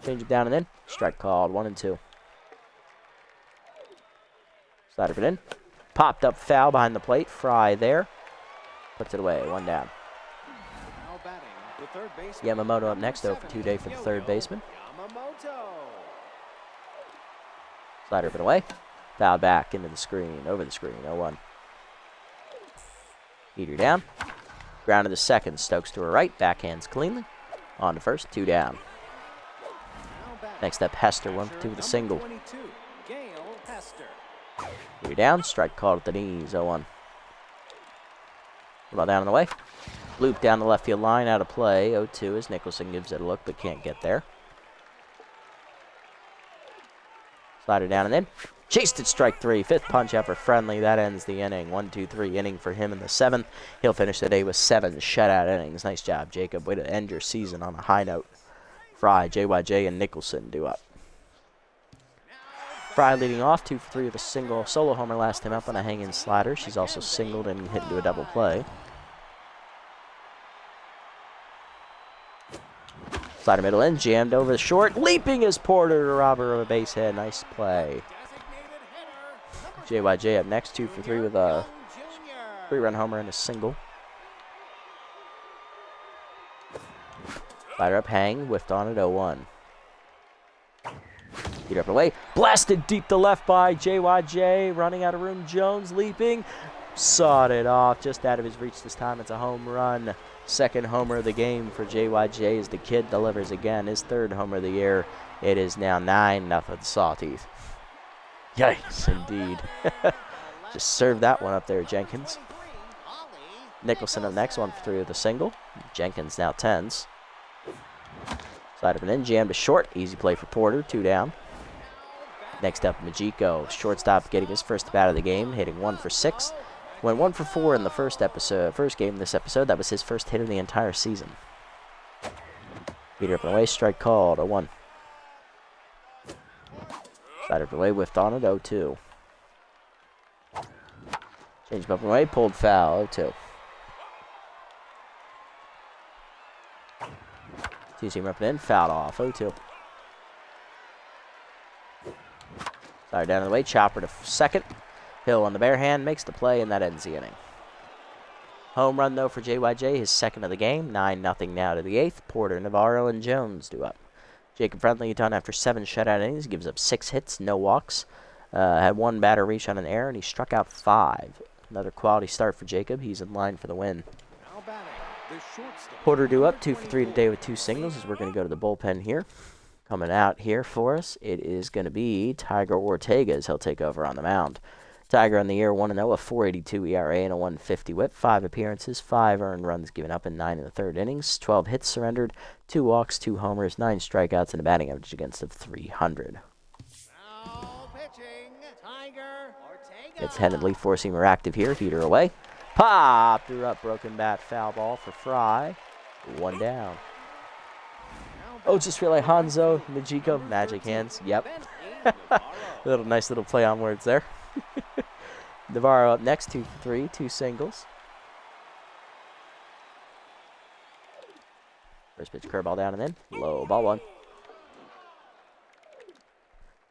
Change it down and in. Strike called, 1-2. Slider it in. Popped up foul behind the plate. Fry there. Puts it away, 1 down. Yamamoto up next, 0 for 2 day for the third baseman. Slider it away. Foul back into the screen, over the screen, 0-1. Heater down. Ground to the second. Stokes to her right. Backhands cleanly. On to first, 2 down. Next up, Hester, 1 for 2 with a single. Heater down. Strike called at the knees, 0-1. Ball down on the way. Loop down the left field line, out of play. 0-2 as Nicholson gives it a look but can't get there. Slider down and in. Chased it, strike 3. 5th punch out for Friendly. That ends the inning. 1-2-3 inning for him in the 7th. He'll finish the day with 7 shutout innings. Nice job, Jacob. Way to end your season on a high note. Fry, JYJ, and Nicholson due up. Fry leading off, 2 for 3 with a single solo homer last time up on a hanging slider. She's also singled and hit into a double play. Slider middle in, jammed over the short. Leaping is Porter to rob her of a base hit. Nice play. JYJ up next, 2 for 3 with a 3-run homer and a single. Slider up, hang, whiffed on it, 0-1. Heater up and away. Blasted deep to left by JYJ. Running out of room, Jones leaping. Sawed it off, just out of his reach this time. It's a home run. Second homer of the game for JYJ as the kid delivers again. His 3rd homer of the year. It is now 9-0 Sawteeth. Yikes, indeed. Just served that one up there, Jenkins. Nicholson up next, 1 for 3 with a single. Jenkins now 10s. Slider up and in, jammed to short. Easy play for Porter, 2 down. Next up, Majiko, shortstop, getting his first bat of the game, hitting 1 for 6. Went 1 for 4 in the first game this episode. That was his first hit of the entire season. Heater up and away, strike called, 0-1. Slider up and away, whiffed on it, 0-2. Change up and away, pulled foul, 0-2. Two-seamer up and in, fouled off, 0-2. Slider down the way, chopper to second. Hill on the bare hand makes the play, and that ends the inning. Home run, though, for JYJ, his 2nd of the game. 9-0 now to the 8th. Porter, Navarro, and Jones do up. Jacob Friendly done after 7 shutout innings. Gives up 6 hits, no walks. Had 1 batter reach on an error, and he struck out 5. Another quality start for Jacob. He's in line for the win. Porter due up, 2 for 3 today with 2 singles, as we're going to go to the bullpen here. Coming out here for us, it is going to be Tiger Ortega as he'll take over on the mound. Tiger on the year, 1-0, a 4.82 ERA and a 1.50 whip. 5 appearances, 5 earned runs given up in 9 in the 3rd innings. 12 hits surrendered, 2 walks, 2 homers, 9 strikeouts, and a batting average against of 300. Gets headed lead four-seamer active here. Heater away. Popped her up, broken bat, foul ball for Fry. 1 down. Oh, just realized Hanzo, Majiko, magic hands. Yep. Nice little play on words there. Navarro up next, 2 for 3, 2 singles. First pitch, curveball down and in. Low, ball 1.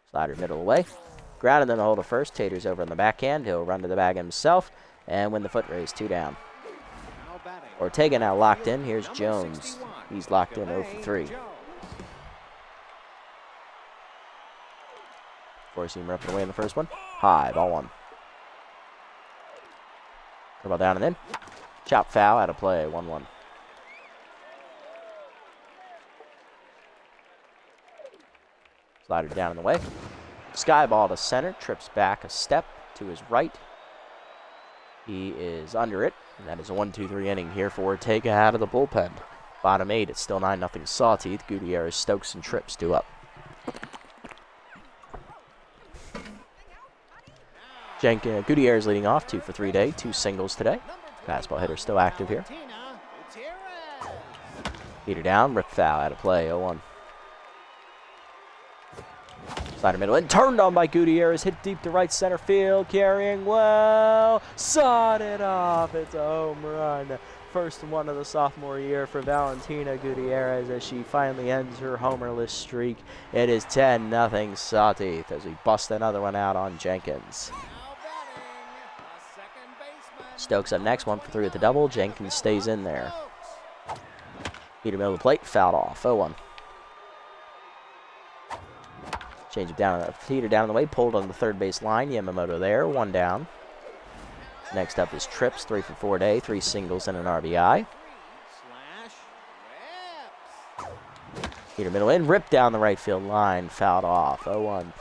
Slider middle away. Ground and then a hold of first. Taters over on the backhand. He'll run to the bag himself and win the foot race, 2 down. Ortega now locked in. Here's Jones. He's locked in 0 for 3. Four-seamer up and away in the first one. High, ball one. Ball down and in. Chop foul, out of play, 1-1. Slider down in the way. Sky ball to center, trips back a step to his right. He is under it, and that is a 1-2-3 inning here for Ortega out of the bullpen. Bottom 8, it's still 9-0 Sawteeth. Gutierrez, Stokes, and Trips 2 up. Gutierrez leading off, 2 for 3 today, 2 singles today. Fastball hitter still active here. Heater down, rip foul, out of play, 0-1. Slider middle in, turned on by Gutierrez, hit deep to right center field, carrying well, sawed it off, it's a home run. First one of the sophomore year for Valentina Gutierrez as she finally ends her homerless streak. It is 10-0 Sawteeth as we bust another one out on Jenkins. Stokes up next, 1 for 3 at the double. Jenkins stays in there. Heater middle of the plate, fouled off, 0-1. Change it down, heater down the way, pulled on the third base line. Yamamoto there, 1 down. Next up is Trips, 3 for 4 today, 3 singles and an RBI. Heater middle in, ripped down the right field line, fouled off, 0-1.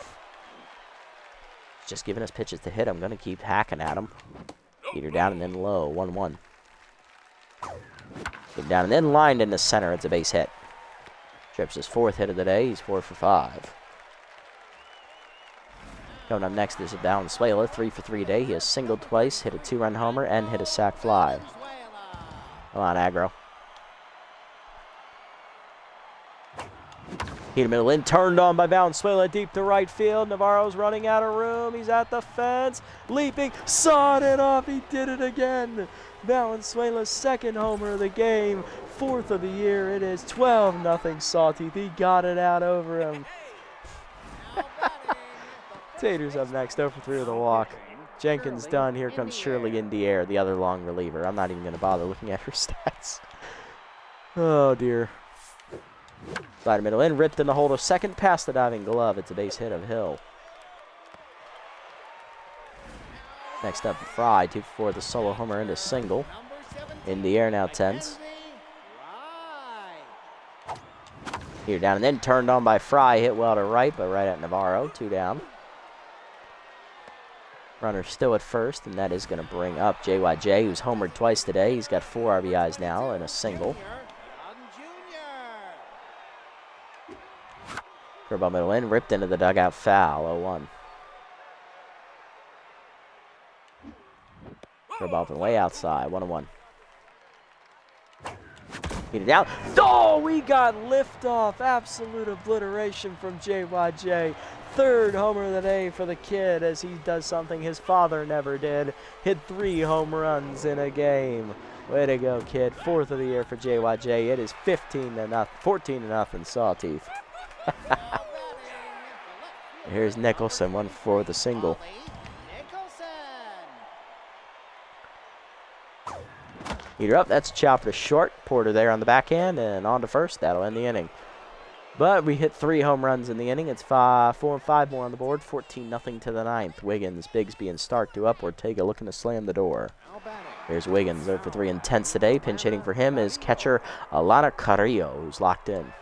Just giving us pitches to hit. I'm going to keep hacking at him. Heater down and then low, 1-1. Heater down and then lined in the center. It's a base hit. Trips his 4th hit of the day. He's 4 for 5. Coming up next is Valenzuela, 3 for 3 today. He has singled twice, hit a 2-run homer, and hit a sac fly. Come on, aggro. Heater middle in, turned on by Valenzuela, deep to right field. Navarro's running out of room. He's at the fence, leaping, sawed it off. He did it again. Valenzuela's 2nd homer of the game, 4th of the year. It is 12-0 Sawteeth. He got it out over him. Taters up next, 0 for 3 with a walk. Jenkins done. Here comes Shirley in the air, the other long reliever. I'm not even going to bother looking at her stats. Oh, dear. Slider middle in, ripped in the hold of second, past the diving glove. It's a base hit of Hill. Next up, Fry, 2 for 4 with a solo homer and a single. In the air now, Tense. Here down and then turned on by Fry, hit well to right, but right at Navarro, 2 down. Runner still at first, and that is going to bring up JYJ, who's homered twice today. He's got 4 RBIs now and a single. Curveball middle in, ripped into the dugout, foul, 0-1. Curveball from way outside, 1-1. Beat it down. Oh, we got liftoff. Absolute obliteration from JYJ. 3rd homer of the day for the kid as he does something his father never did. Hit 3 home runs in a game. Way to go, kid. 4th of the year for JYJ. It is 14-0 Sawteeth. Here's Nicholson, 1 for the single. Heater up, that's chopped to short. Porter there on the backhand and on to first. That'll end the inning. But we hit 3 home runs in the inning. It's 4 and 5 more on the board. 14-0 to the 9th. Wiggins, Bigsby, and Stark do up. Ortega looking to slam the door. Here's Wiggins, 0 for 3 intense today. Pinch hitting for him is catcher Alana Carrillo, who's locked in.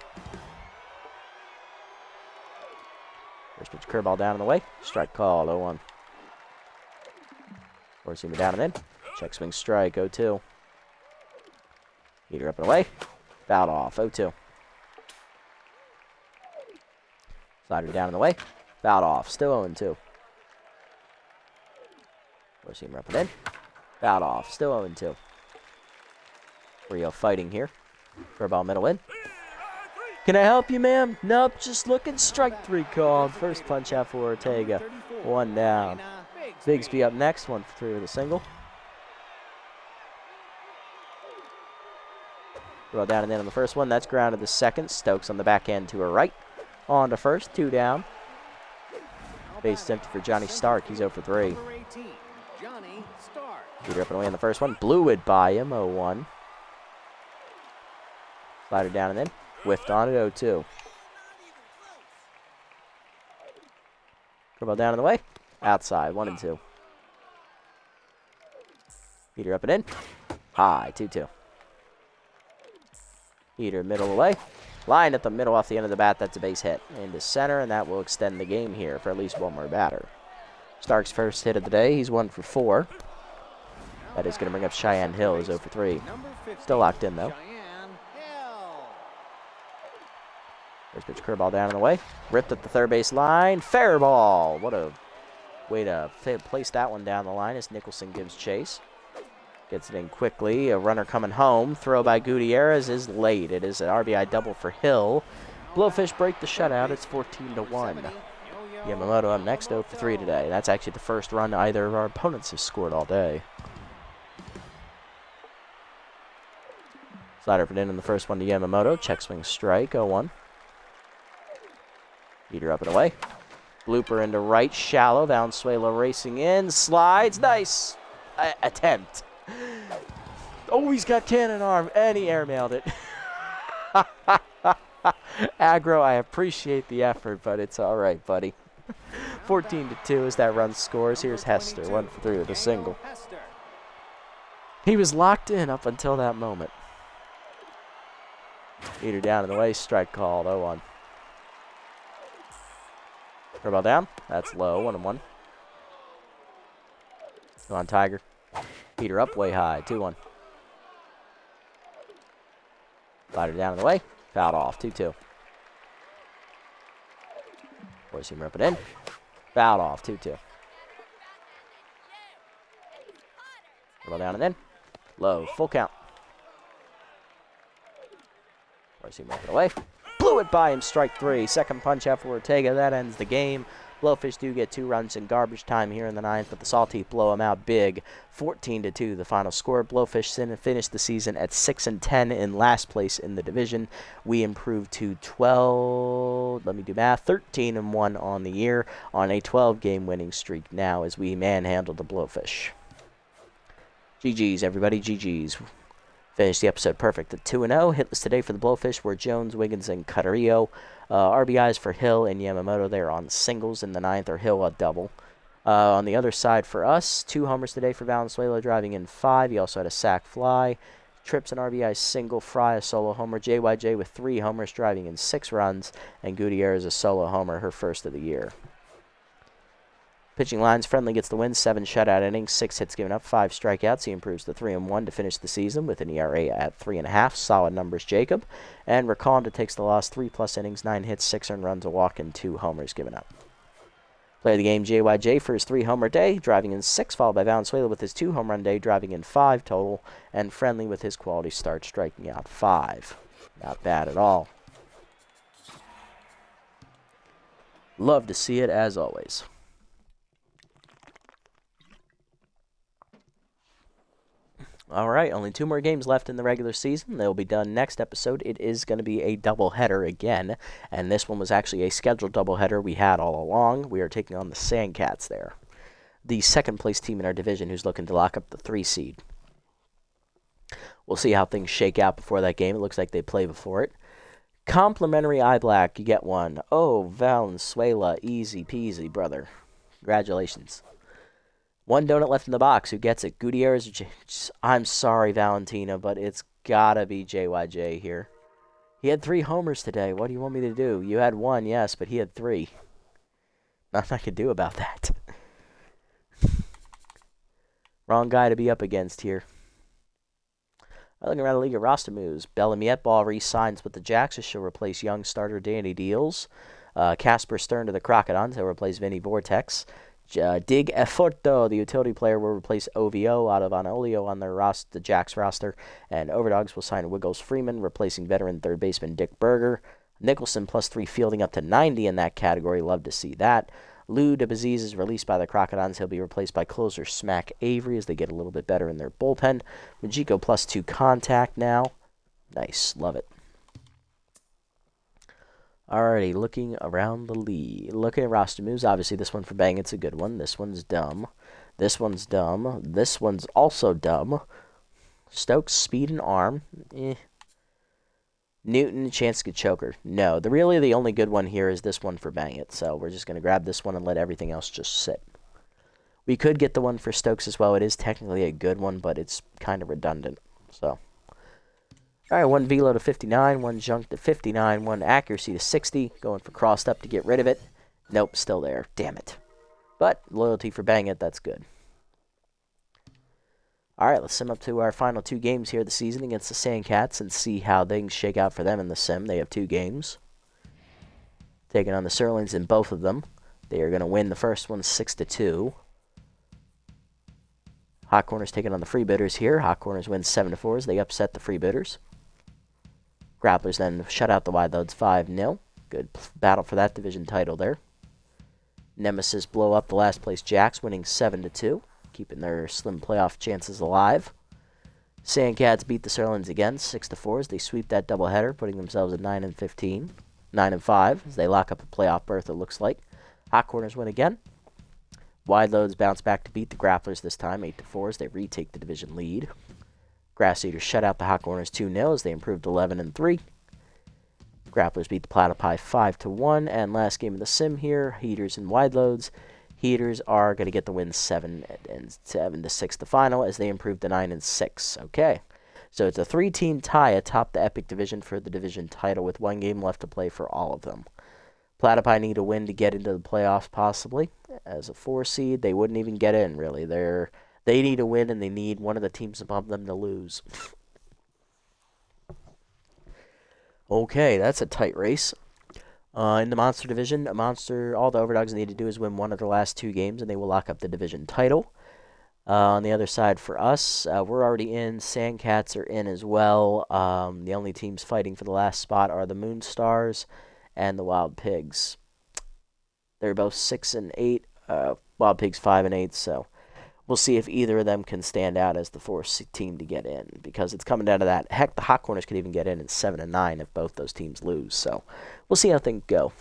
First pitch curveball down and away. Strike call, 0-1. Four-seamer down and in. Check swing strike, 0-2. Heater up and away. Fouled off, 0-2. Slider down and away. Fouled off, still 0-2. Four-seamer up and in. Fouled off, still 0-2. Rio fighting here. Curveball middle in. Can I help you, ma'am? Nope, just looking. Strike 3 called. First punch out for Ortega. 1 down. Bigsby up next, 1 for 3 with a single. Throw down and in on the first one. That's grounded to second. Stokes on the backhand to her right. On to first, 2 down. Base empty for Johnny Stark. He's 0 for 3. Heater up and away on the first one. Blew it by him, 0-1. Slider down and in. Whiffed on it, 0-2. Curveball down in the way. Outside, 1 and 2. Heater up and in. High, 2-2. Heater middle away. Line at the middle off the end of the bat. That's a base hit. Into center, and that will extend the game here for at least one more batter. Stark's first hit of the day. He's 1 for 4. That is going to bring up Cheyenne Hill, who's 0 for 3. Still locked in, though. First pitch curveball down in the way. Ripped at the third base line. Fair ball. What a way to place that one down the line as Nicholson gives chase. Gets it in quickly. A runner coming home. Throw by Gutierrez is late. It is an RBI double for Hill. Blowfish break the shutout. It's 14-1. Yamamoto up next, 0 for 3 today. That's actually the first run either of our opponents has scored all day. Slider put in the first one to Yamamoto. Check swing strike, 0-1. Heater up and away. Blooper into right, shallow. Valenzuela racing in. Slides. Nice attempt. Oh, he's got cannon arm, and he airmailed it. Aggro, I appreciate the effort, but it's all right, buddy. 14-2 as that run scores. Here's Hester, 1 for 3 with a single. He was locked in up until that moment. Heater down in the way, strike called, 0-1. Curveball down, that's low, 1-1. Go on, Tiger. Heater up, way high, 2-1. Slider down in the way, fouled off, 2-2. Four-seamer up and in, fouled off, 2-2. Curveball down and in, low, full count. Four-seamer up and away, blew it by him, strike 3. Second punch out for Ortega, that ends the game. Blowfish do get 2 runs in garbage time here in the 9th, but the Sawteeth blow them out big. 14-2 the final score. Blowfish finished the season at 6-10 in last place in the division. We improved to 13-1 on the year on a 12-game winning streak now as we manhandled the Blowfish. GG's, everybody, GG's. Finished the episode perfect at 2-0. Hitless today for the Blowfish were Jones, Wiggins, and Cutterillo. RBIs for Hill and Yamamoto. They're on singles in the 9th, or Hill a double. On the other side for us, 2 homers today for Valenzuela, driving in 5. He also had a sac fly. Trips and RBI single, Fry a solo homer. JYJ with 3 homers, driving in 6 runs. And Gutierrez a solo homer, her first of the year. Pitching lines, Friendly gets the win, 7 shutout innings, 6 hits given up, 5 strikeouts. He improves to 3-1 to finish the season with an ERA at 3.5. Solid numbers, Jacob. And Raconda takes the loss, 3+ innings, 9 hits, 6 earned runs, a walk, and 2 homers given up. Player of the game, JYJ for his 3-homer day, driving in 6, followed by Valenzuela with his 2-home-run day, driving in 5 total, and Friendly with his quality start, striking out 5. Not bad at all. Love to see it, as always. All right, only 2 more games left in the regular season. They'll be done next episode. It is going to be a doubleheader again, and this one was actually a scheduled doubleheader we had all along. We are taking on the Sandcats there, the second-place team in our division who's looking to lock up the 3 seed. We'll see how things shake out before that game. It looks like they play before it. Complimentary eye black, you get one. Oh, Valenzuela, easy peasy, brother. Congratulations. 1 donut left in the box. Who gets it? Gutierrez. I'm sorry, Valentina, but it's gotta be JYJ here. He had 3 homers today. What do you want me to do? You had 1, yes, but he had 3. Nothing I could do about that. Wrong guy to be up against here. Looking around the league of roster moves. Bellamy Etball re-signs with the Jacks. She'll replace young starter Danny Deals. Casper Stern to the Crocodons. He'll replace Vinny Vortex. Dig Eforto, the utility player, will replace OVO out of Anolio on the Jacks roster. And Overdogs will sign Wiggles Freeman, replacing veteran third baseman Dick Berger. Nicholson +3 fielding up to 90 in that category. Love to see that. Lou DeBaziz is released by the Crocodons. He'll be replaced by closer Smack Avery as they get a little bit better in their bullpen. Majiko +2 contact now. Nice. Love it. Alrighty, looking around the league. Looking at roster moves, obviously this one for Bang, it's a good one. This one's dumb. This one's dumb. This one's also dumb. Stokes, speed and arm. Newton, chance to get choker. No, the only good one here is this one for Bang It. So we're just going to grab this one and let everything else just sit. We could get the one for Stokes as well. It is technically a good one, but it's kind of redundant. So, all right, one velo to 59, one junk to 59, one accuracy to 60. Going for crossed up to get rid of it. Nope, still there. Damn it. But loyalty for Bang It, that's good. All right, let's sim up to our final 2 games here this season against the Sandcats and see how things shake out for them in the sim. They have 2 games. Taking on the Sirloins in both of them. They are going to win the first one 6-2. Hot Corners taking on the Freebidders here. Hot Corners win 7-4 as they upset the Freebidders. Grapplers then shut out the Wide Loads 5-0. Good battle for that division title there. Nemesis blow up the last place Jacks, winning 7-2. Keeping their slim playoff chances alive. Sandcats beat the Sirloins again, 6-4 as they sweep that doubleheader, putting themselves at 9-15, 9-5 as they lock up a playoff berth. It looks like. Hot Corners win again. Wide Loads bounce back to beat the Grapplers this time, 8-4 as they retake the division lead. Grass Eaters shut out the Hot Corners 2-0 as they improved 11-3. Grapplers beat the Platypi 5-1, and last game of the sim here, Heaters and Wide Loads. Heaters are going to get the win 7-6 the final as they improve to 9-6. Okay, so it's a 3-team tie atop the Epic Division for the division title with 1 game left to play for all of them. Platypi need a win to get into the playoffs possibly. As a 4 seed, they wouldn't even get in really. They need a win and they need one of the teams above them to lose. Okay, that's a tight race. In the Monster Division, all the Overdogs need to do is win one of the last 2 games, and they will lock up the division title. On the other side for us, we're already in. Sandcats are in as well. The only teams fighting for the last spot are the Moonstars and the Wild Pigs. They're both 6-8. Wild Pigs 5-8, so we'll see if either of them can stand out as the 4th team to get in, because it's coming down to that. Heck, the Hot Corners could even get in at 7-9 if both those teams lose, so we'll see how things go.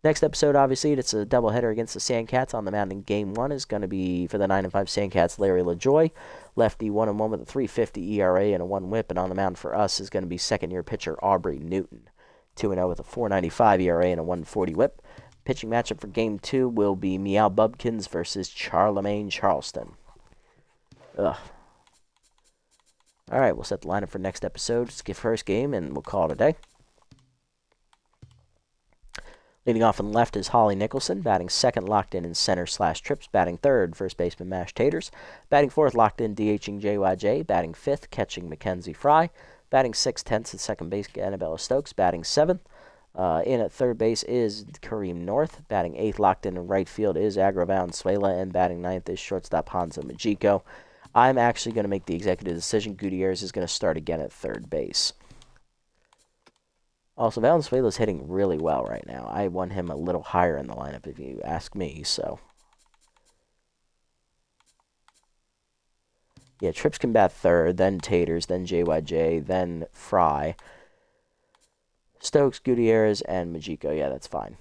Next episode, obviously, it's a doubleheader against the Sandcats on the mound in Game 1 is going to be for the 9-5 Sandcats, Larry LaJoy. Lefty 1-1 with a 3.50 ERA and a 1 whip, and on the mound for us is going to be second-year pitcher Aubrey Newton. 2-0 with a 4.95 ERA and a 1.40 whip. Pitching matchup for Game 2 will be Meow Bubkins versus Charlemagne Charleston. Ugh. Alright, we'll set the lineup for next episode. Let's get first game, and we'll call it a day. Leading off on the left is Holly Nicholson, batting second, locked in center/trips, batting third, first baseman Mash Taters, batting fourth, locked in DHing JYJ, batting fifth, catching Mackenzie Fry, batting sixth, tenth at second base Annabella Stokes, batting seventh. In at third base is Kareem North. Batting eighth, locked in right field, is Agravan Suela. And batting ninth is shortstop Hanzo Majiko. I'm actually going to make the executive decision. Gutierrez is going to start again at third base. Also, Valenzuela is hitting really well right now. I want him a little higher in the lineup if you ask me, so. Yeah, Trips can bat third, then Taters, then JYJ, then Fry. Stokes, Gutierrez, and Majiko. Yeah, that's fine.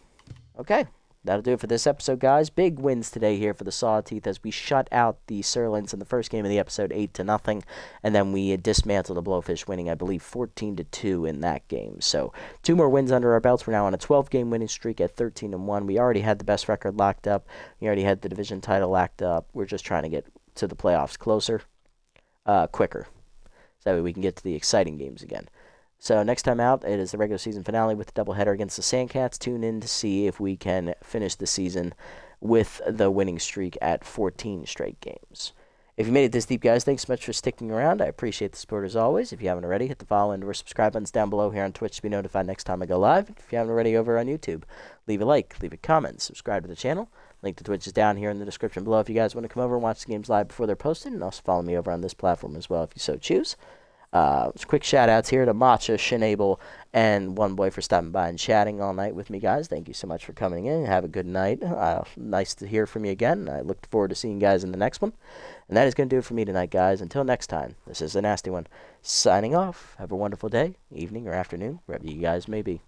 Okay, that'll do it for this episode, guys. Big wins today here for the Sawteeth as we shut out the Sirloins in the first game of the episode 8-0, and then we dismantled the Blowfish, winning, I believe, 14-2 in that game. So 2 more wins under our belts. We're now on a 12-game winning streak at 13-1. We already had the best record locked up. We already had the division title locked up. We're just trying to get to the playoffs quicker, so that way we can get to the exciting games again. So next time out, it is the regular season finale with the doubleheader against the Sandcats. Tune in to see if we can finish the season with the winning streak at 14 straight games. If you made it this deep, guys, thanks so much for sticking around. I appreciate the support as always. If you haven't already, hit the follow and or subscribe buttons down below here on Twitch to be notified next time I go live. If you haven't already over on YouTube, leave a like, leave a comment, subscribe to the channel. Link to Twitch is down here in the description below if you guys want to come over and watch the games live before they're posted. And also follow me over on this platform as well if you so choose. Quick shout-outs here to Matcha, Shinable, and One Boy for stopping by and chatting all night with me, guys. Thank you so much for coming in. Have a good night. Nice to hear from you again. I look forward to seeing you guys in the next one. And that is going to do it for me tonight, guys. Until next time, this is the Nasty One, signing off. Have a wonderful day, evening, or afternoon, wherever you guys may be.